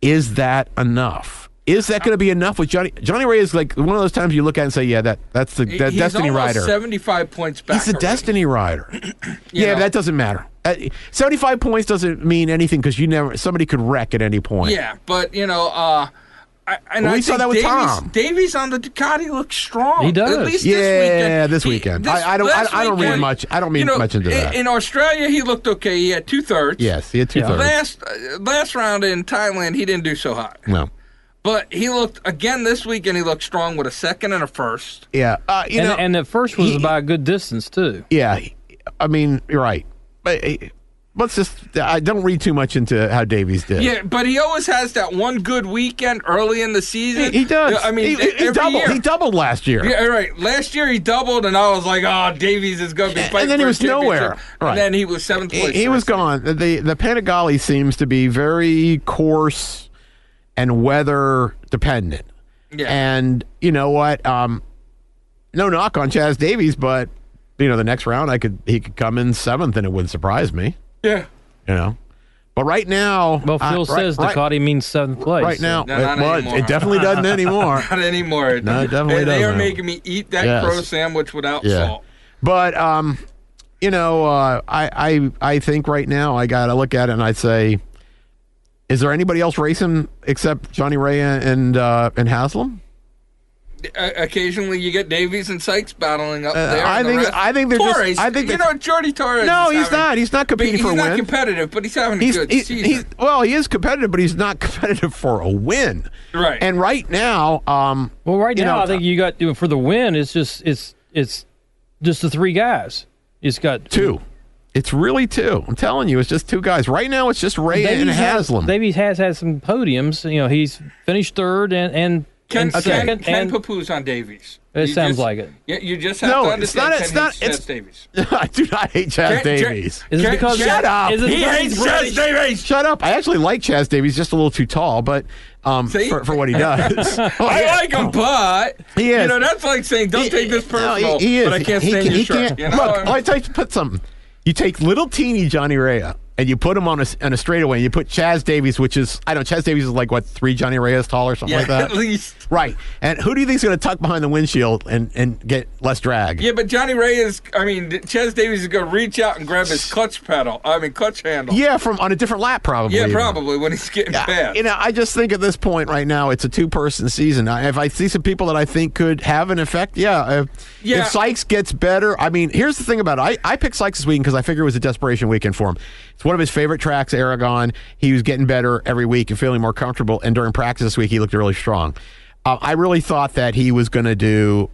is that enough? Is that going to be enough with Johnny? Johnny Rea is like one of those times you look at and say, yeah, that's the Destiny rider. He's 75 points back. He's a Destiny rider. But that doesn't matter. 75 points doesn't mean anything because somebody could wreck at any point. Yeah, but we saw that with Tom. Davies on the Ducati looks strong. He does. At least this weekend. Yeah, this weekend. I don't read much. I don't read much into that. In Australia, he looked okay. He had 2/3. Yes, he had 2/3. Last round in Thailand, he didn't do so hot. No. But he looked, again this weekend, he looked strong with a second and a first. Yeah. And the first was by a good distance, too. Yeah. I mean, you're right. But let's just, I don't read too much into how Davies did. Yeah, but he always has that one good weekend early in the season. He does. I mean, he doubled last year. Yeah, right. Last year he doubled, and I was like, oh, Davies is going to be fighting. And then he was nowhere. Right. And then he was 7th place. He was gone. The Panigale seems to be very coarse and weather dependent. Yeah. And you know what? No knock on Chaz Davies, but the next round he could come in 7th and it wouldn't surprise me. Yeah. But right now, Well, Phil says Ducati means 7th place. Right now, No, not anymore. it definitely doesn't anymore. Not anymore. No, it definitely They are doesn't. making me eat that crow sandwich without salt. But I think right now I got to look at it and I'd say, is there anybody else racing except Johnny Rea and Haslam? Occasionally, you get Davies and Sykes battling up there. I think they're Torres. just. I think Jordy Torres. No, he's not. He's not competing for a win. He's not competitive, but he's having a good season. He is competitive, but he's not competitive for a win. Right. And right now, I think you got for the win. It's just the 3 guys. It's got 2. It's really 2. I'm telling you, it's just 2 guys. Right now, it's just Rea and Haslam. Davies has had some podiums. He's finished 3rd and second. Ken Papoose on Davies. It sounds like it. Yeah, you just have to understand. Chaz Davies. I do not hate Chaz Davies. Is it because shut up? He hates Chaz Davies. Shut up! I actually like Chaz Davies, just a little too tall, but for what he does, I like him, but he is. That's like saying don't take this personal. He is. But I can't stand your shirt. Look, I tell you to put something. You take little teeny Johnny Rea and you put him on a straightaway. And you put Chaz Davies, which is Chaz Davies is like 3 Johnny Reas tall or something like that. At least. Right. And who do you think is going to tuck behind the windshield and get less drag? Yeah, but Chaz Davies is going to reach out and grab his clutch handle. Yeah, on a different lap probably. Yeah, probably when he's getting fast. I just think at this point right now it's a 2-person season. If I see some people that I think could have an effect, if Sykes gets better, here's the thing about it. I picked Sykes this weekend because I figured it was a desperation weekend for him. It's one of his favorite tracks, Aragon. He was getting better every week and feeling more comfortable. And during practice this week, he looked really strong. I really thought that he was going to do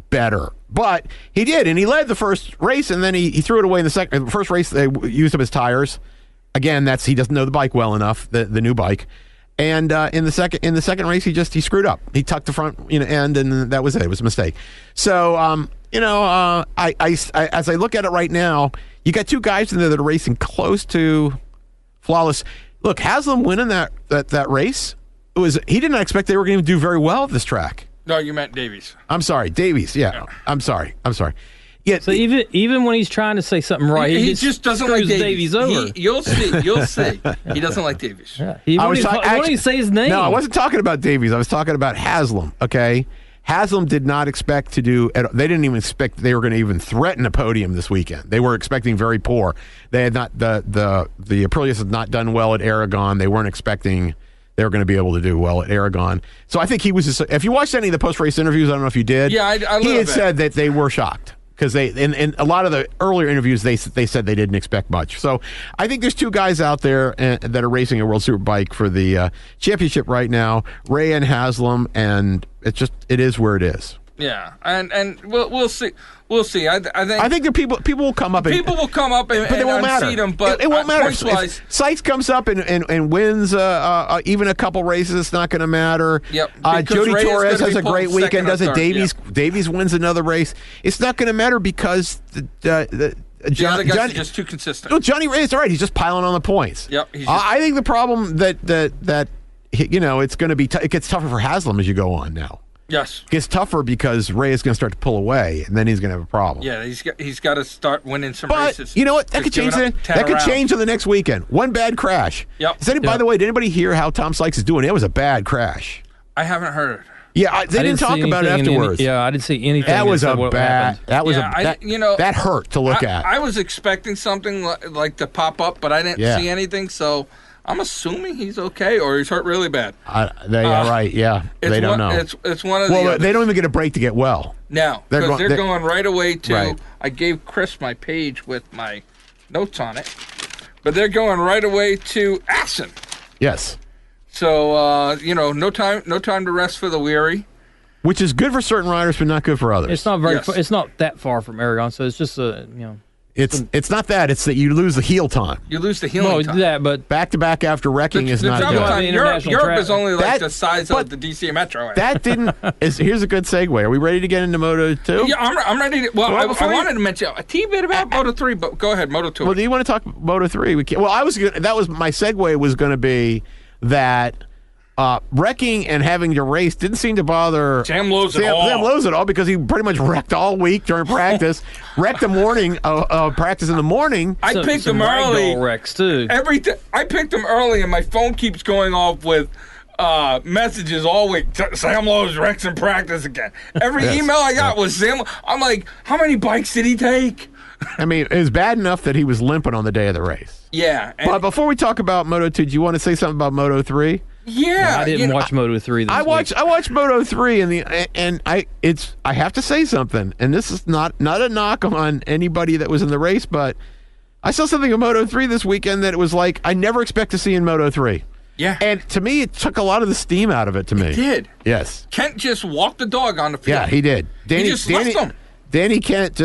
better. But he did, and he led the first race, and then he threw it away in the second. The first race, they used up his tires. Again, he doesn't know the bike well enough, the new bike. And in the second race, he screwed up. He tucked the front end, and that was it. It was a mistake. So as I look at it right now, you got 2 guys in there that are racing close to flawless. Look, Haslam winning that race, he did not expect they were going to do very well at this track. No, you meant Davies. I'm sorry, Davies. Yeah, I'm sorry. Yeah. So even when he's trying to say something right, he just doesn't like Davies over. You'll see. He doesn't like Davies. Yeah. He won't even say his name. No, I wasn't talking about Davies. I was talking about Haslam. Okay. Haslam did not expect to do. They didn't even expect they were going to even threaten a podium this weekend. They were expecting very poor. They had not the Aprilias had not done well at Aragon. They weren't expecting they were going to be able to do well at Aragon. So I think he was. If you watched any of the post race interviews, I don't know if you did. Yeah, he had said that they were shocked. Because in a lot of the earlier interviews, they said they didn't expect much. So I think there's 2 guys out there that are racing a World Superbike for the championship right now, Rea and Haslam, and it is where it is. Yeah, and we'll see. We'll see. I think the people will come up. People will come up and they won't matter. Unseat them, but it won't matter. If Sykes comes up and wins even a couple races, it's not going to matter. Yep. Jody Torres has a great weekend. Does it? Davies wins another race. It's not going to matter because the other guys are just too consistent. No, Johnny Rea is all right. He's just piling on the points. Yep. I think the problem that it's going to be it gets tougher for Haslam as you go on now. Yes. It gets tougher because Ray is going to start to pull away, and then he's going to have a problem. Yeah, he's got to start winning some races. But you know what? That could change. That could change on the next weekend. One bad crash. Yep. By the way, did anybody hear how Tom Sykes is doing? It was a bad crash. I haven't heard. Yeah, they didn't talk about it afterwards. I didn't see anything. That was a bad. That was that hurt to look at. I was expecting something like to pop up, but I didn't see anything. So I'm assuming he's okay, or he's hurt really bad. Right? Yeah, they don't know. It's one of the. They don't even get a break to get well. No, because they're going right away to. Right. I gave Chris my page with my notes on it, but they're going right away to Assen. Yes. So no time to rest for the weary. Which is good for certain riders, but not good for others. It's not very. It's not that far from Aragon, so it's just It's not that. It's that you lose the heel time. You lose the healing time. Yeah, but back to back after wrecking is not good. Time, Europe is only like the size of the DC Metro. That didn't. Here's a good segue. Are we ready to get into Moto2? Yeah, I'm ready to. Well, I wanted to mention a teeny bit about Moto3, but go ahead, Moto2. Well, do you want to talk Moto3? We can't. Well, that was my segue was going to be that wrecking and having to race didn't seem to bother Sam Lowe's at all because he pretty much wrecked all week during practice, wrecked the morning practice in the morning. I picked him early. Wrecks too. I picked him early, and my phone keeps going off with messages all week. Sam Lowe's wrecks in practice again. Every email I got was Sam. I'm like, how many bikes did he take? I mean, it was bad enough that he was limping on the day of the race. Yeah. But before we talk about Moto2, do you want to say something about Moto3? Yeah, No, I didn't watch Moto3 this week. I watched Moto3 and I have to say something, and this is not a knock on anybody that was in the race, but I saw something in Moto3 this weekend that it was like I never expect to see in Moto3. Yeah. And to me, it took a lot of the steam out of it. To me, It did. Yes. Kent just walked the dog on the field. Yeah, he did. He just left him. Danny Kent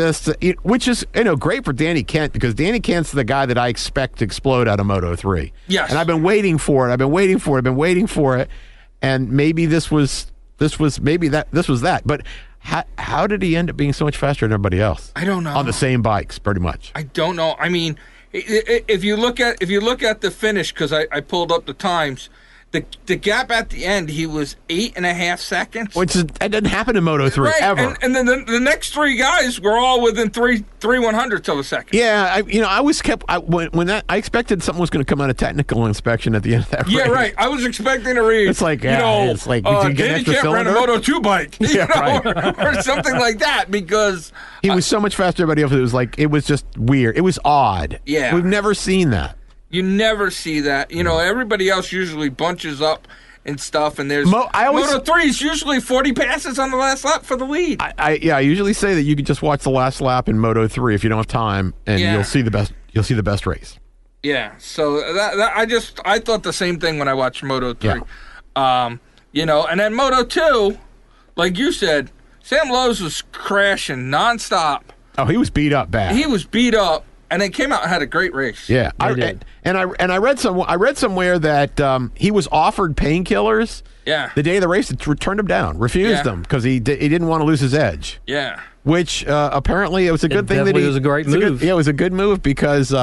which is great for Danny Kent because Danny Kent's the guy that I expect to explode out of Moto3. Yes. And I've been waiting for it. And maybe this was that. But how did he end up being so much faster than everybody else? I don't know. On the same bikes, pretty much. I don't know. I mean, if you look at the finish, because I pulled up the times, the gap at the end, he was 8.5 seconds. Which that doesn't happen in Moto3 right. ever. And then the next three guys were all within three 100ths of a second. Yeah, I expected something was going to come out of technical inspection at the end of that race. Yeah, right. I was expecting to read. It's like, did you get an extra ran a cylinder? Moto2 bike, or something like that, because he was so much faster than everybody else. It was just weird. It was odd. Yeah, we've never seen that. You never see that. Everybody else usually bunches up and stuff, and there's Moto3 is usually 40 passes on the last lap for the lead. I usually say that you can just watch the last lap in Moto3 if you don't have time, and you'll see the best. You'll see the best race. Yeah. So I thought the same thing when I watched Moto3. Yeah. And then Moto2, like you said, Sam Lowe's was crashing nonstop. Oh, he was beat up bad. He was beat up. And they came out and had a great race. Yeah, I read somewhere that he was offered painkillers. Yeah. The day of the race, it turned him down, refused them because he didn't want to lose his edge. Yeah. Which apparently it was a good thing that it was a great move. It was a good move because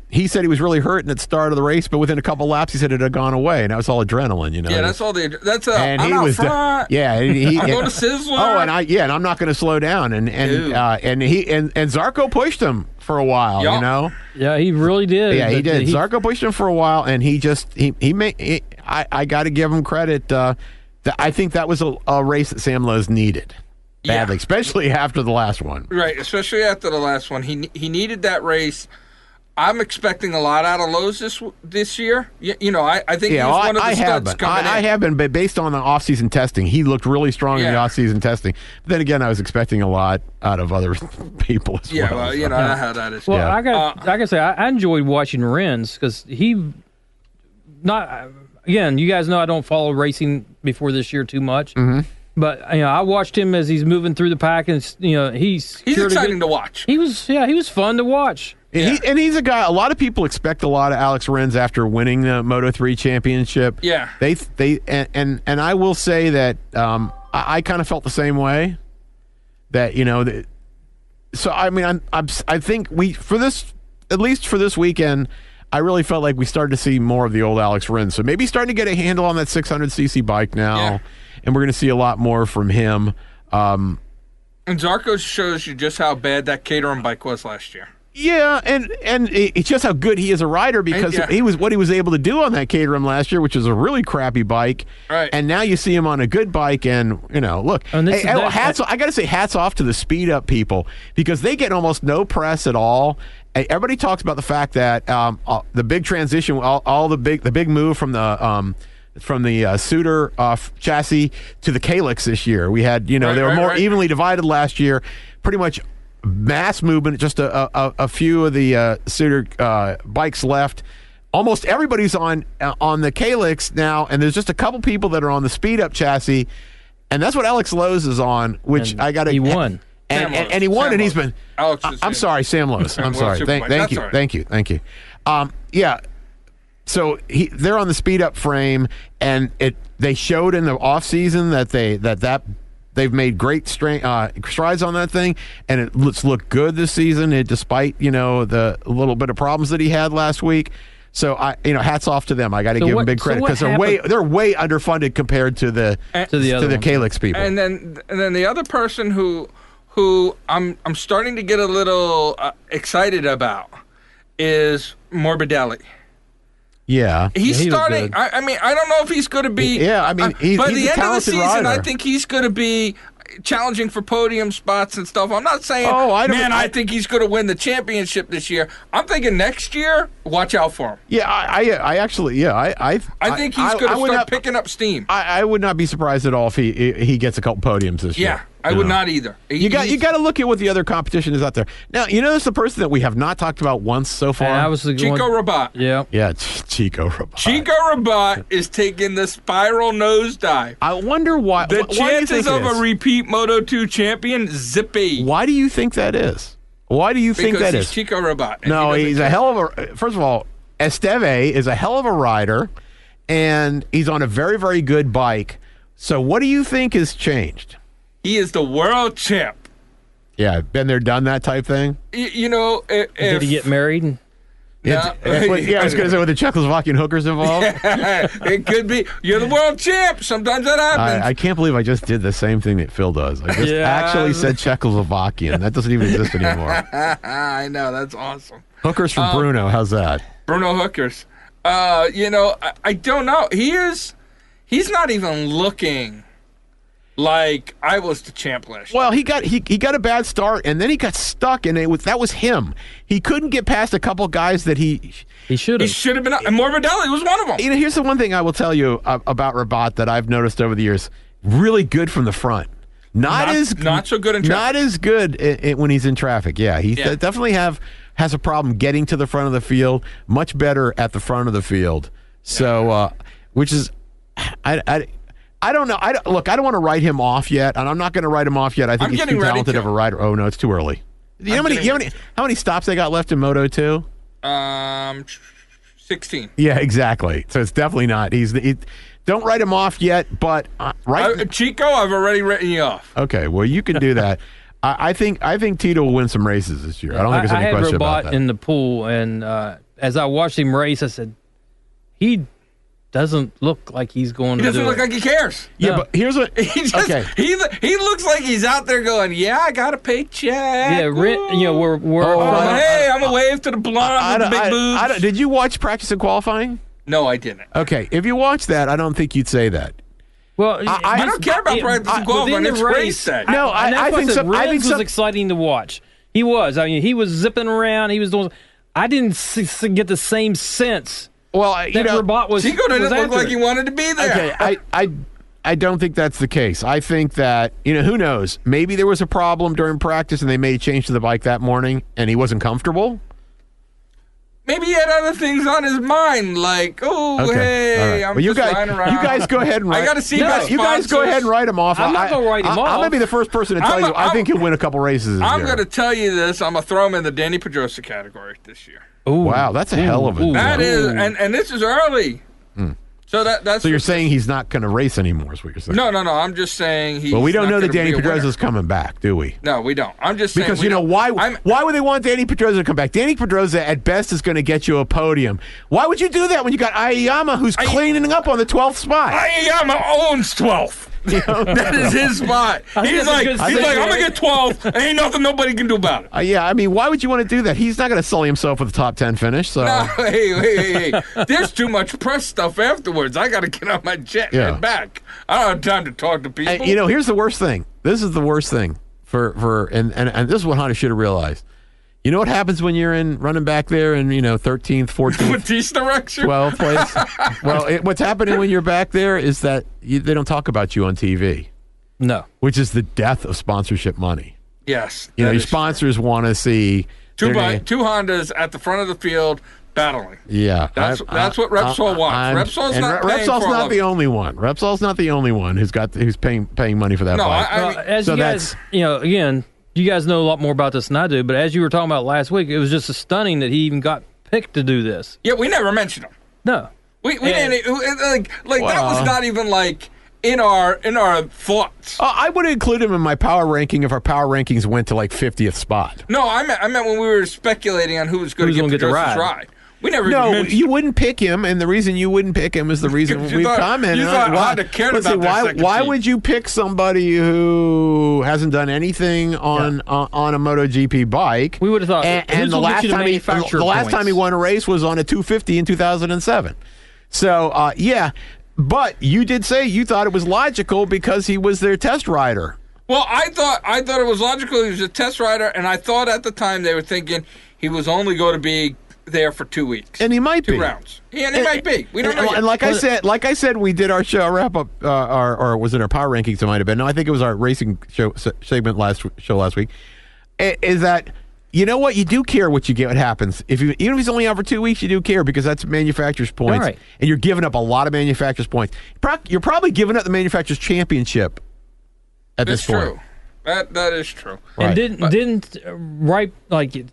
he said he was really hurting at the start of the race, but within a couple laps he said it had gone away, and that was all adrenaline. Yeah, that's all. That's and I'm he out was front. and he I'm going to Sizzler. Oh, and I'm not going to slow down. And Zarco pushed him for a while. Yep. Yeah, he really did. Yeah, he did. Zarco pushed him for a while, and I got to give him credit. I think that was a race that Sam Lowe's needed badly, especially after the last one. Right, especially after the last one, he needed that race. I'm expecting a lot out of Lowe's this year. I think he's one of the studs coming in. I have been, but based on the off-season testing, he looked really strong in the off-season testing. But then again, I was expecting a lot out of other people as well. Yeah, well, you know how that is. Well, I gotta say, I enjoyed watching Renz because you guys know I don't follow racing before this year too much. Mm-hmm. But I watched him as he's moving through the pack, and he's exciting to watch. He was fun to watch. Yeah. He's a guy. A lot of people expect a lot of Alex Rins after winning the Moto3 championship. Yeah, and I will say that I kind of felt the same way. That so I mean I think at least for this weekend, I really felt like we started to see more of the old Alex Rins. So maybe starting to get a handle on that 600cc bike now, and we're going to see a lot more from him. And Zarco shows you just how bad that Caterham bike was last year. Yeah, and it's just how good he is a rider because he was able to do on that Caterham last year, which was a really crappy bike. Right. And now you see him on a good bike, and look. I got to say, hats off to the speed up people because they get almost no press at all. Everybody talks about the fact that the big transition, the big move from the Suter chassis to the Calyx this year. We had they were more evenly divided last year, pretty much. Mass movement, just a few of the Suter bikes left. Almost everybody's on the Calyx now, and there's just a couple people that are on the speed-up chassis, and that's what Alex Lowe's is on, which and I got to... He won. And he won, Sam and he's been... I'm sorry, Sam Lowe's. I'm sorry. Thank you. Yeah. So they're on the speed-up frame, and they showed in the off-season that they've made great strides on that thing, and it's looked good this season, despite the little bit of problems that he had last week. So hats off to them. I got to give them big credit because they're way underfunded compared to the Calyx people. And then the other person who I'm starting to get a little excited about is Morbidelli. Yeah, he's starting. I mean, I don't know if he's going to be. Yeah, I mean, by he's the a end of the season, rider. I think he's going to be challenging for podium spots and stuff. I'm not saying, I think he's going to win the championship this year. I'm thinking next year, watch out for him. Yeah, I actually, I think he's going to start picking up steam. I would not be surprised at all if he gets a couple podiums this year. Yeah, I would not either. You got to look at what the other competition is out there. Now, there's the person that we have not talked about once so far. I was Chico Rabat. Yeah, Chico Rabat. Chico Rabat is taking the spiral nosedive. I wonder why. The why chances of a repeat Moto2 champion, zippy. Why do you think that is? Why do you think that is? Because he's Chico Rabat. No, he's a hell of a... First of all, Esteve is a hell of a rider, and he's on a very, very good bike. So what do you think has changed? He is the world champ. Yeah, been there, done that type thing. Did he get married? No. I was going to say, with the Czechoslovakian hookers involved. It could be. You're the world champ. Sometimes that happens. I can't believe I just did the same thing that Phil does. I just actually said Czechoslovakian. That doesn't even exist anymore. I know. That's awesome. Hookers from Bruno. How's that? Bruno Hookers. I don't know. He's not even looking like I was the champ last year. Well, he got a bad start, and then he got stuck, and that was him. He couldn't get past a couple guys that he should have. He should have been. And Morbidelli was one of them. Here's the one thing I will tell you about Rabat that I've noticed over the years: really good from the front. Not so good in traffic. Not as good when he's in traffic. Yeah, he definitely has a problem getting to the front of the field. Much better at the front of the field. So, which is, I don't know. I don't want to write him off yet, and I'm not going to write him off yet. I think he's too talented of a rider. Oh no, it's too early. How many stops they got left in Moto2? 16. Yeah, exactly. So it's definitely not. Don't write him off yet, but Chico, I've already written you off. Okay, well you can do that. I think Tito will win some races this year. I don't think there's any question about that. I had Rabat in the pool, and as I watched him race, I said, he doesn't look like he's going to do it. He doesn't look like he cares. Yeah, no. But here's what... He looks like he's out there going, yeah, I got a paycheck. Yeah, we're hey, I'm a wave to the blonde with the big boobs. Did you watch practice and qualifying? No, I didn't. Okay, if you watch that, I don't think you'd say that. Well, I don't care about practice and qualifying. It's race day. No, I think so. I think was exciting to watch. He was. I mean, he was zipping around. He was doing... I didn't get the same sense... Well, Rabat was. Chico didn't look like he wanted to be there. Okay, I don't think that's the case. I think that who knows? Maybe there was a problem during practice and they made a change to the bike that morning, and he wasn't comfortable. Maybe he had other things on his mind, like, hey, I'm just riding around. You guys go ahead and write. I got to see my You guys go ahead and write him off. I'm not going to write him off. I'm going to be the first person to tell you. I think he'll win a couple races this year. I'm going to tell you this. I'm going to throw him in the Danny Pedrosa category this year. Ooh. Wow, that's a hell of a... That is, and this is early. So that's... So you're saying he's not going to race anymore is what you're saying? No. I'm just saying he's... Well, we don't know that Danny Pedrosa's coming back, do we? No, we don't. I'm just saying... Because, why would they want Danny Pedrosa to come back? Danny Pedrosa, at best, is going to get you a podium. Why would you do that when you got Aiyama, who's cleaning up on the 12th spot? Aiyama owns 12th. That is his spot. He's like, I'm going to get 12, and ain't nothing nobody can do about it. Yeah, I mean, why would you want to do that? He's not going to sully himself with a top 10 finish. So. No, hey. There's too much press stuff afterwards. I got to get on my jet and head back. I don't have time to talk to people. And, here's the worst thing. This is the worst thing and this is what Honda should have realized. You know what happens when you're running back there in 13th, 14th, Batista direction, 12th place? Well, what's happening when you're back there is that they don't talk about you on TV. No, which is the death of sponsorship money. Yes, your sponsors want to see two Hondas at the front of the field battling. Yeah, that's what Repsol wants. Repsol's not the only one. Repsol's not the only one who's paying money for that bike. As you guys, again. You guys know a lot more about this than I do, but as you were talking about last week, it was just stunning that he even got picked to do this. Yeah, we never mentioned him. No, we didn't that was not even in our thoughts. I would include him in my power ranking if our power rankings went to 50th spot. No, I meant when we were speculating on who was going to get the ride. We never No, even mentioned. you wouldn't pick him, and the reason you wouldn't pick him is the reason You we've thought- commented you on. thought Honda cared about their second why team. would you pick somebody who hasn't done anything on a MotoGP bike? We would have thought, And who's the gonna get last you the time manufacturer the last points? time he won a race was on a 250 in 2007. So yeah, but you did say you thought it was logical because he was their test rider. Well, I thought it was logical. He was a test rider, and I thought at the time they were thinking he was only going to be there for 2 weeks, And he might two be. rounds. Yeah, and he might be. We don't know. And yet. like I said, we did our show wrap up, or was it our power rankings? It might have been. No, I think it was our racing show segment last week. Is that you know what, you do care what you get? What happens even if he's only out for 2 weeks? You do care because that's manufacturer's points, Right. and you're giving up a lot of manufacturer's points. You're probably giving up the manufacturer's championship at That's this point. true. That is true. Right. And didn't right like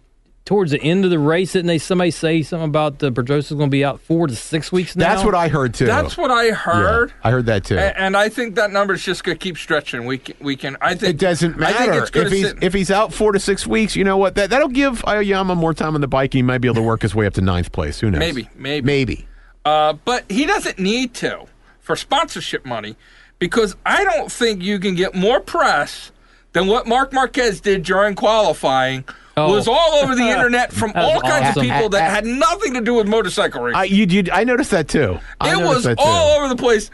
towards the end of the race, didn't somebody say something about the Pedrosa's going to be out 4 to 6 weeks now? That's what I heard too. That's what I heard. Yeah, I heard that too. And I think that number's just going to keep stretching. We can. I think It doesn't I think matter it's gonna sit- if he's out 4 to 6 weeks. You know what? That'll give Aoyama more time on the bike. And he might be able to work his way up to 9th place. Who knows? Maybe. But he doesn't need to for sponsorship money because I don't think you can get more press than what Marc Marquez did during qualifying. Was all over the internet from all kinds of people that had nothing to do with motorcycle racing. I noticed that too. It was all over the place.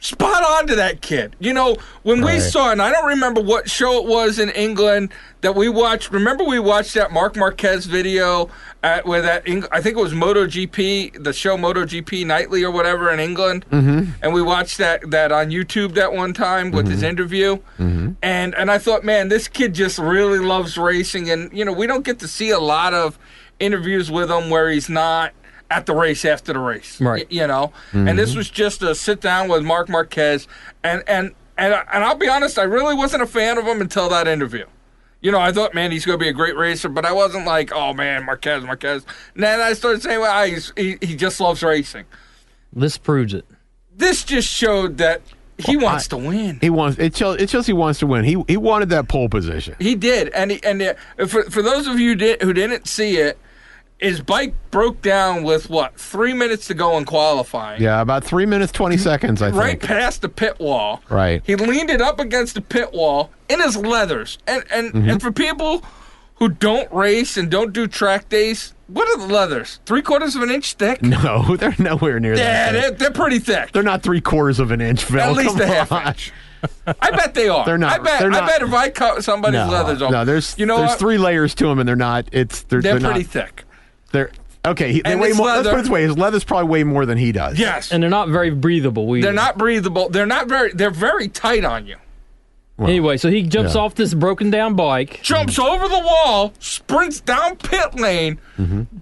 Spot on to that kid. You know, when we saw, and I don't remember what show it was in England that we watched. Remember we watched that Marc Marquez video where I think it was MotoGP, the show MotoGP Nightly or whatever in England. Mm-hmm. And we watched that on YouTube that one time with his interview. Mm-hmm. And I thought, man, this kid just really loves racing. And, you know, we don't get to see a lot of interviews with him where he's not at the race after the race, right? You know, and this was just a sit down with Marc Marquez, and I'll be honest, I really wasn't a fan of him until that interview. You know, I thought, man, he's going to be a great racer, but I wasn't like, oh man, Marquez. And then I started saying, well, he just loves racing. This proves it. This just showed that he wants to win. It shows he wants to win. He wanted that pole position. He did, and for those of you who didn't see it. His bike broke down with, 3 minutes to go in qualifying. Yeah, about 3 minutes, 20 seconds, I think. Right past the pit wall. Right. He leaned it up against the pit wall in his leathers. And for people who don't race and don't do track days, what are the leathers? 3/4 of an inch thick? No, they're nowhere near that. Yeah, they're pretty thick. They're not 3/4 of an inch, Phil. At least Come a half on. inch. I bet they are. They're not. I bet if I cut somebody's leathers off. No, there's what? 3 layers to them, and they're not. They're pretty not, thick. They're okay. They And weigh it's more. Let's leather. put it this way: his leathers probably weigh more than he does. Yes. And they're not very breathable either. They're not breathable. They're very tight on you. Well, Anyway, so he jumps off this broken down bike. Jumps over the wall, sprints down pit lane,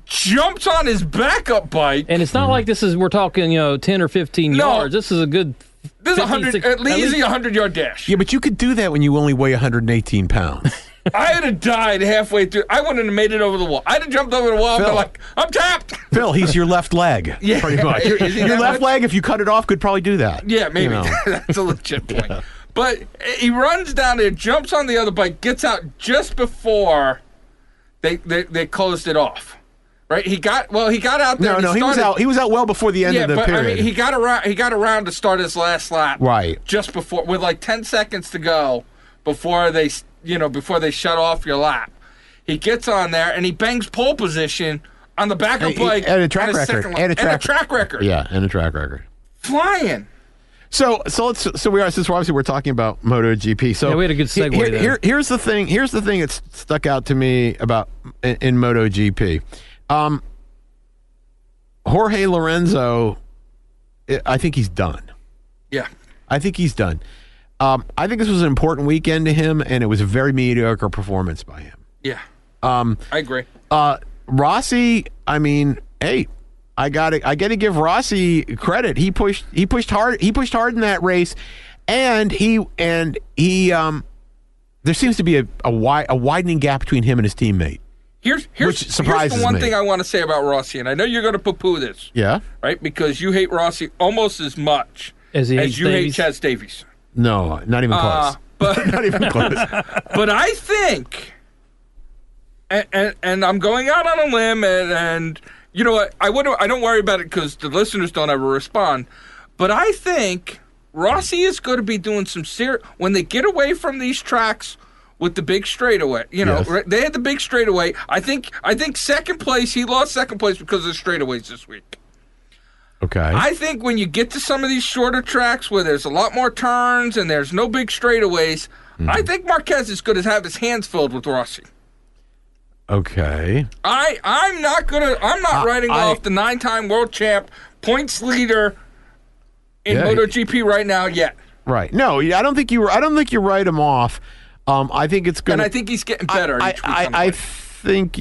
jumps on his backup bike. And it's not like we're talking, 10 or 15 yards. This is a good This is 50, at least a 100-yard dash. Yeah, but you could do that when you only weigh 118 pounds. I'd have died halfway through. I wouldn't have made it over the wall. I'd have jumped over the wall and been Phil. like, I'm tapped. Phil, he's your left leg. Yeah. Pretty much. Is he Your that left much? leg, if you cut it off, could probably do that. Yeah, maybe. You know. That's a legit point. But he runs down there, jumps on the other bike, gets out just before they closed it off. Right? He got out there. No, he was out. He was out well before the end of the period. I mean, he got around to start his last lap. Right. Just before, with like 10 seconds to go before they shut off your lap. He gets on there and he bangs pole position on the backup bike and a track on his record. second lap. And a track record. Yeah, and a track record. Flying. So we're talking about MotoGP. So Yeah, we had a good segue there. Here's the thing that stuck out to me about in MotoGP. Jorge Lorenzo, I think he's done. Yeah. I think he's done. I think this was an important weekend to him, and it was a very mediocre performance by him. Yeah. I agree. Rossi, I mean, hey, I got to give Rossi credit. He pushed hard. He pushed hard in that race, and he there seems to be a widening gap between him and his teammate. Here's surprises the one me. thing I want to say about Rossi, and I know you're going to poo-poo this. Yeah. Right? Because you hate Rossi almost as much As he hates you Davies? hate Chaz Davies. No, not even close. But Not even close. but I think, and I'm going out on a limb, and You know what? I don't worry about it because the listeners don't ever respond. But I think Rossi is going to be doing some serious when they get away from these tracks with the big straightaway. You know, Yes. they had the big straightaway. I think second place. He lost second place because of the straightaways this week. Okay. I think when you get to some of these shorter tracks where there's a lot more turns and there's no big straightaways, I think Marquez is going to have his hands filled with Rossi. Okay. I'm not writing off the 9-time world champ, points leader in MotoGP right now yet. Right. No, I don't think you write him off. I think it's gonna. And I think he's getting better. I think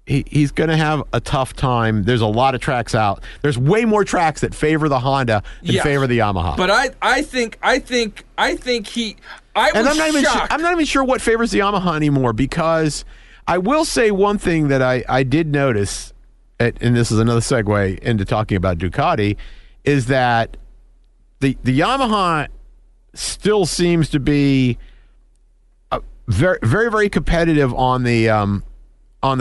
he's gonna have a tough time. There's a lot of tracks out. There's way more tracks that favor the Honda than favor the Yamaha. But I think he. I'm not even sure what favors the Yamaha anymore, because I will say one thing that I did notice, and this is another segue into talking about Ducati, is that the Yamaha still seems to be very, very, very competitive on the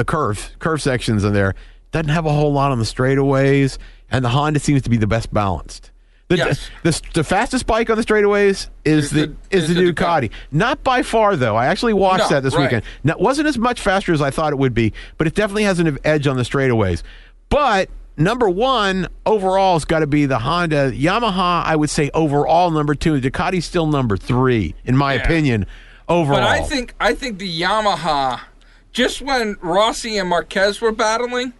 curve sections in there. Doesn't have a whole lot on the straightaways, and the Honda seems to be the best balanced. The fastest bike on the straightaways is the Ducati. Not by far, though. I actually watched that this weekend. Now, it wasn't as much faster as I thought it would be, but it definitely has an edge on the straightaways. But number one overall has got to be the Honda. Yamaha, I would say overall number two. Ducati's still number three, in my opinion, overall. But I think the Yamaha, just when Rossi and Marquez were battling,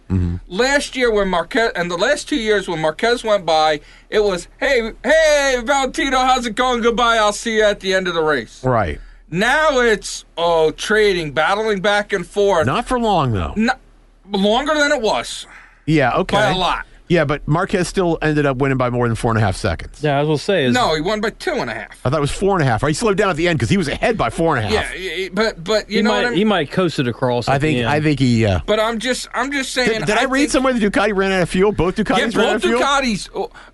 last year when Marquez, and the last 2 years when Marquez went by, it was, hey, Valentino, how's it going? Goodbye, I'll see you at the end of the race. Right. Now it's, trading, battling back and forth. Not for long, though. Longer than it was. Yeah, okay. By a lot. Yeah, but Marquez still ended up winning by more than 4.5 seconds. Yeah, I was going to say. No, he won by 2.5. I thought it was 4.5. Or he slowed down at the end because he was ahead by 4.5. Yeah, but you know what I mean? He might coast it across. I think he. But I'm just saying. Did I read somewhere that Ducati ran out of fuel? Both Ducatis ran out of fuel? Both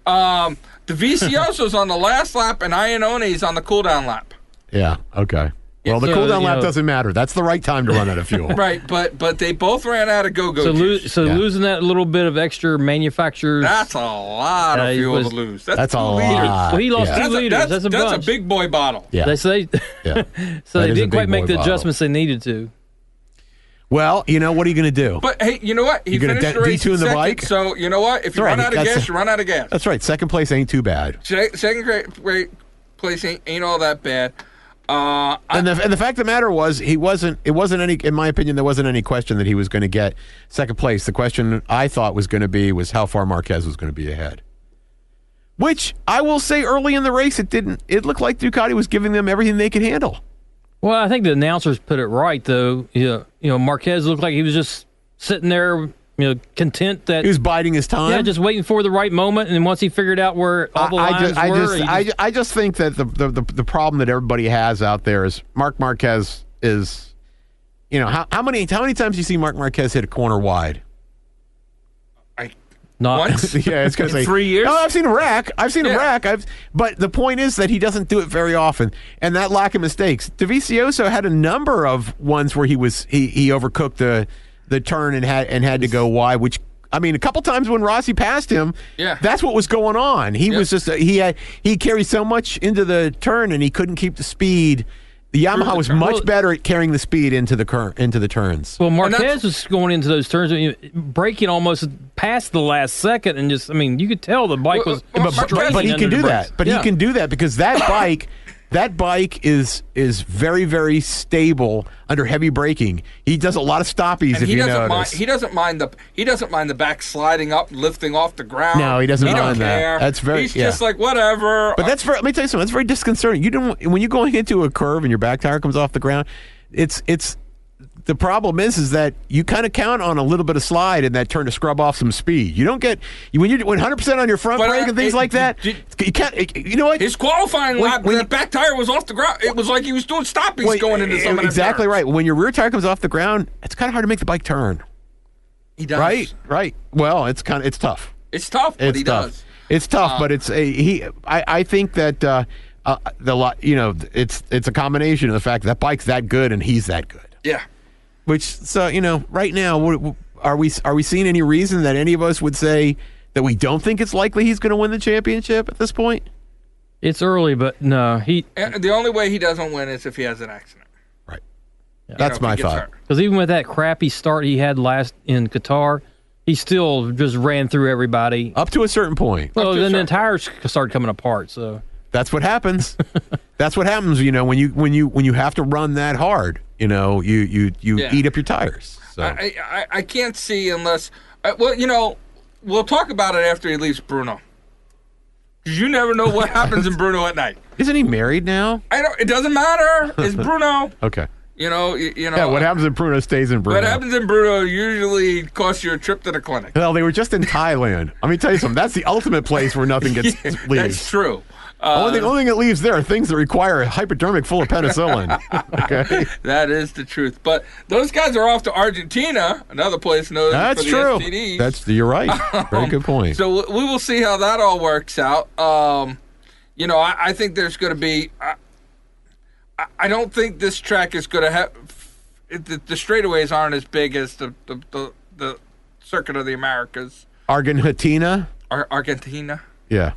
Ducatis. The Vicioso's on the last lap, and Iannone's on the cooldown lap. Yeah. Okay. Well, the cooldown lap doesn't matter. That's the right time to run out of fuel. Right, but they both ran out of go-go. So losing that little bit of extra manufacturers. That's a lot of fuel to lose. That's 2 liters. Well, he lost 2 liters. That's a bunch. That's a big boy bottle. Yeah. They say. Yeah. So they didn't quite make the adjustments they needed to. Well, what are you going to do? But hey, you know what? He finished the race detune the second, bike. so you know what? If you run out of gas, you run out of gas. That's right. Second place ain't too bad. Second place ain't all that bad. And the fact of the matter was, it wasn't any, in my opinion, there wasn't any question that he was going to get second place. The question I thought was going to be was how far Marquez was going to be ahead. Which I will say early in the race, it looked like Ducati was giving them everything they could handle. Well, I think the announcers put it right, though. Marquez looked like he was just sitting there, content that he was biding his time. Yeah, just waiting for the right moment, and then once he figured out where all the lines were, I just think that the problem that everybody has out there is Marc Marquez is, how many times do you see Marc Marquez hit a corner wide? Not once. Yeah, it's going to say 3 years. No, I've seen him wreck. But the point is that he doesn't do it very often, and that lack of mistakes. Dovizioso had a number of ones where he overcooked the turn and had to go wide, which, I mean, a couple times when Rossi passed him, that's what was going on. He was just he carried so much into the turn and he couldn't keep the speed. The Yamaha was much better at carrying the speed into the turns. Well, Marquez was going into those turns, braking almost past the last second, and you could tell the bike was. But he can do that. But he can do that because that bike. That bike is very, very stable under heavy braking. He does a lot of stoppies. And if you notice, he doesn't mind the back sliding up, lifting off the ground. No, he doesn't mind care. that. That's very. He's just like whatever. But let me tell you something. That's very disconcerting. When you're going into a curve and your back tire comes off the ground, it's. The problem is that you kind of count on a little bit of slide in that turn to scrub off some speed. You don't get when you're 100% on your front brake and things like that. You can't. You know what? His qualifying lap, when the back tire was off the ground, it was like he was doing stoppies going into some of the exactly turns. right. When your rear tire comes off the ground, it's kind of hard to make the bike turn. He does. Right. Well, it's tough. It's tough, but he does. It's tough, but I think that it's a combination of the fact that bike's that good and he's that good. Yeah. Right now, are we seeing any reason that any of us would say that we don't think it's likely he's going to win the championship at this point? It's early, but no, And the only way he doesn't win is if he has an accident. Right. That's my thought. Because even with that crappy start he had last in Qatar, he still just ran through everybody up to a certain point. Well, then the tires started coming apart. So that's what happens. That's what happens. When you have to run that hard. You eat up your tires. So I can't see unless we'll talk about it after he leaves Bruno. You never know what happens in Bruno at night. Isn't he married now? It doesn't matter. It's Bruno. Okay. Yeah, what happens in Bruno stays in Bruno. What happens in Bruno usually costs you a trip to the clinic. Well, they were just in Thailand. Let me tell you something. That's the ultimate place where nothing leaves. That's true. Only thing that leaves there are things that require a hypodermic full of penicillin. Okay, that is the truth. But those guys are off to Argentina, another place known for the STDs. You're right. Very good point. So we will see how that all works out. I think there's going to be. I don't think this track is going to have. The straightaways aren't as big as the Circuit of the Americas. Argentina. Argentina. Yeah.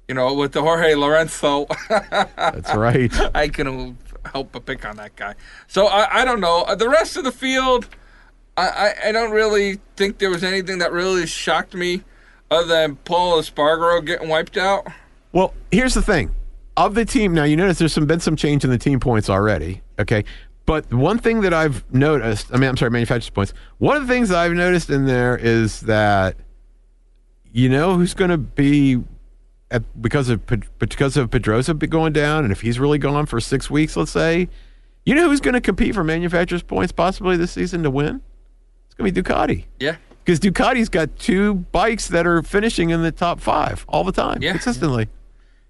With the Jorge Lorenzo. That's right. I can help but pick on that guy. So I don't know. The rest of the field, I don't really think there was anything that really shocked me other than Paul Espargaro getting wiped out. Well, here's the thing. Of the team, now you notice there's been some change in the team points already, okay? But one thing that I've noticed, manufacturer's points, one of the things that I've noticed in there is that who's going to be, because of Pedrosa going down, and if he's really gone for 6 weeks, let's say, who's going to compete for manufacturer's points possibly this season to win? It's going to be Ducati. Yeah. Because Ducati's got 2 bikes that are finishing in the top 5 all the time, consistently.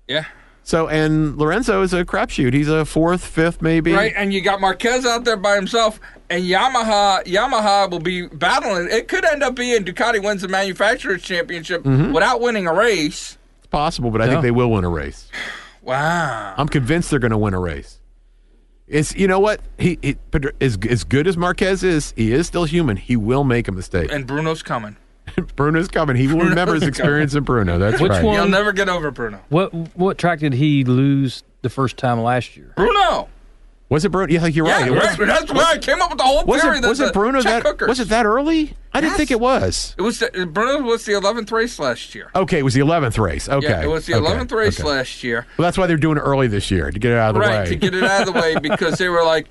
Yeah. So, and Lorenzo is a crapshoot. He's a 4th, 5th, maybe. Right, and you got Marquez out there by himself, and Yamaha will be battling. It could end up being Ducati wins the Manufacturers' Championship without winning a race. It's possible, but I think they will win a race. Wow. I'm convinced they're going to win a race. What? He as good as Marquez is, he is still human. He will make a mistake. And Bruno's coming. Bruno's coming. He will remember his experience in Bruno. That's right. You'll never get over Bruno. What track did he lose the first time last year? Bruno. Was it Bruno? Yeah, you're right. That's why I came up with the whole theory. Was it Bruno was it that early? I didn't think it was. It was Bruno was the 11th race last year. Okay, it was the 11th race. Okay. Yeah, it was the 11th race last year. Well, that's why they're doing it early this year, to get it out of the way. Right, to get it out of the way, because they were like,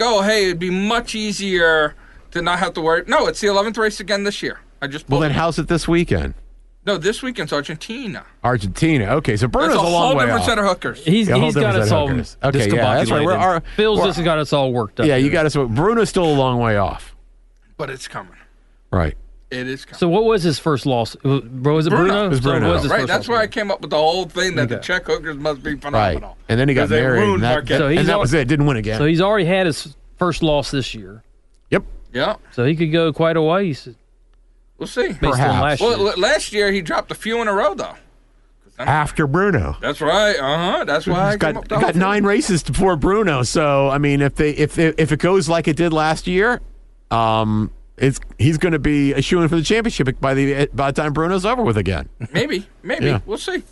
oh, hey, it'd be much easier to not have to worry. No, it's the 11th race again this year. Well, then how's it this weekend? No, this weekend's Argentina. Okay, so Bruno's a long way off. That's a whole different set of hookers. He's got us all that's right. Phil's just got us all worked up. Yeah, you got us. Bruno's still a long way off. But it's coming. Right. It is coming. So what was his first loss? Was it Bruno? It was Bruno. Right, that's why I came up with the whole thing that the Czech hookers must be phenomenal. Right. And then he got married, and that was it. Didn't win again. So he's already had his first loss this year. Yep. Yeah. So he could go quite a ways. We'll see. Perhaps. Last year he dropped a few in a row, though. After Bruno. That's right. That's why I got 9 races before Bruno. So I mean, if it goes like it did last year, he's going to be a shoo-in for the championship by the time Bruno's over with again. Maybe. Yeah. We'll see.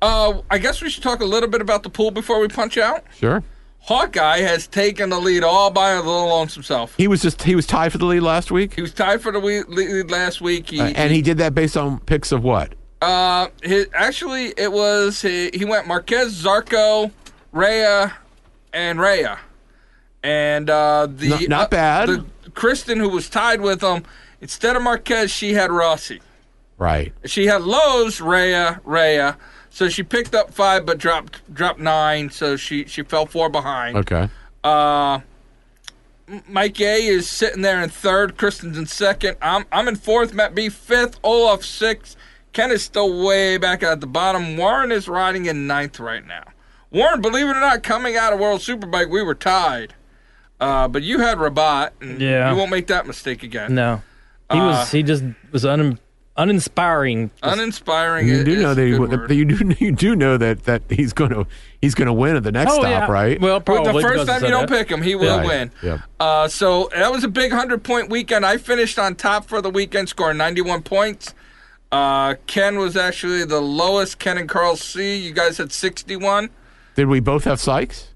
I guess we should talk a little bit about the pool before we punch out. Sure. Hawkeye has taken the lead all by a little on himself. He was tied for the lead last week. He was tied for the lead last week. He did that based on picks of what? He went Marquez, Zarco, Rea, and not bad. Kristen, who was tied with him, instead of Marquez, she had Rossi. Right. She had Lowe's, Rea. So she picked up 5 but dropped 9, so she fell 4 behind. Okay. Mike A is sitting there in 3rd, Kristen's in 2nd. I'm in 4th, Matt B 5th, Olaf 6th. Ken is still way back at the bottom. Warren is riding in 9th right now. Warren, believe it or not, coming out of World Superbike, we were tied. But you had Rabat, and you won't make that mistake again. No. He just was uninspiring. Uninspiring. You do know that you you do know that he's gonna win at the next stop, right? Well, probably the first time you don't pick him, he will win. Yeah. So that was a big 100-point weekend. I finished on top for the weekend, scoring 91 points. Ken was actually the lowest. Ken and Carl C. You guys had 61. Did we both have Sykes?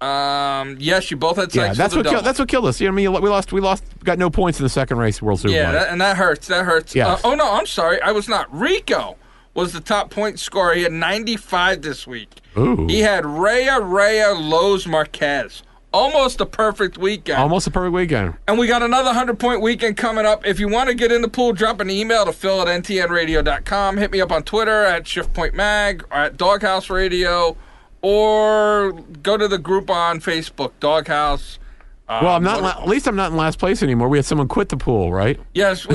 Yes, you both had Sykes. Yeah, that's what killed us. You know, I mean, we lost, got no points in the second race, World Superbike. Yeah, and that hurts. That hurts. Yes. Oh no, I'm sorry, I was not. Rico was the top point scorer. He had 95 this week. Ooh. He had Rhea, Lowe's, Marquez. Almost a perfect weekend. Almost a perfect weekend. And we got another 100-point weekend coming up. If you want to get in the pool, drop an email to phil@ntnradio.com. Hit me up on Twitter at ShiftPointMag or at DawgHouse Radio, or go to the group on Facebook, DawgHouse. Well, at least I'm not in last place anymore. We had someone quit the pool, right? Yes,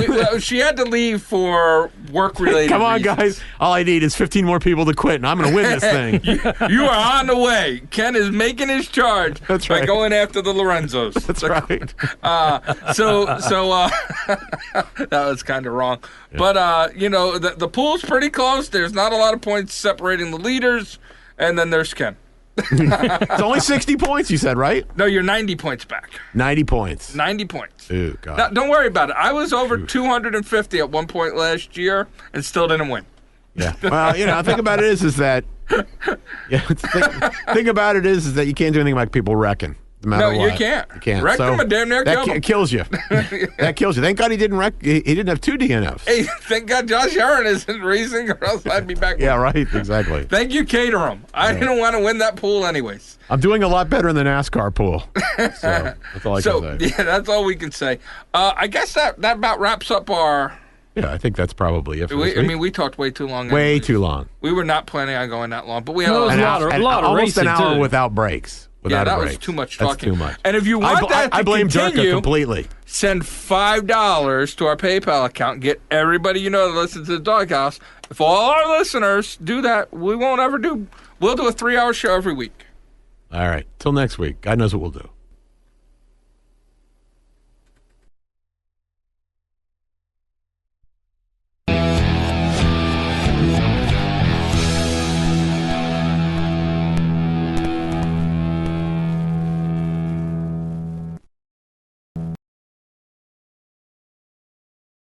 she had to leave for work-related Come on, reasons. guys. All I need is 15 more people to quit, and I'm going to win this thing. You are on the way. Ken is making his charge by going after the Lorenzos. That's right. So that was kind of wrong. Yeah. But, the pool's pretty close. There's not a lot of points separating the leaders, and then there's Ken. It's only 60 points, you said, right? No, you're 90 points back. 90 points. 90 points. Ooh, God. Now, don't worry about it. I was over 250 at one point last year and still didn't win. Yeah. Well, think about it is that. Yeah. Think about it is that you can't do anything like people reckon. No matter what. You can't. You can't. Wreck them and damn near kill them. That kills you. That kills you. Thank God he didn't he didn't have 2 DNFs. Hey, thank God Josh Aaron isn't racing, or else I'd be back. Yeah, right. Exactly. Thank you, Caterham. I didn't want to win that pool anyways. I'm doing a lot better in the NASCAR pool. So that's all I can say. Yeah, that's all we can say. I guess that about wraps up our. Yeah, I think that's probably it for this week. I mean, we talked way too long. Way too long. We were not planning on going that long, but we had a lot of almost racing an hour too. Without breaks. That was too much talking. That's too much. And if you want I blame Durka completely. Send $5 to our PayPal account and get everybody you know that listens to the DawgHouse. If all our listeners do that, we'll do a 3-hour show every week. All right. Till next week. God knows what we'll do.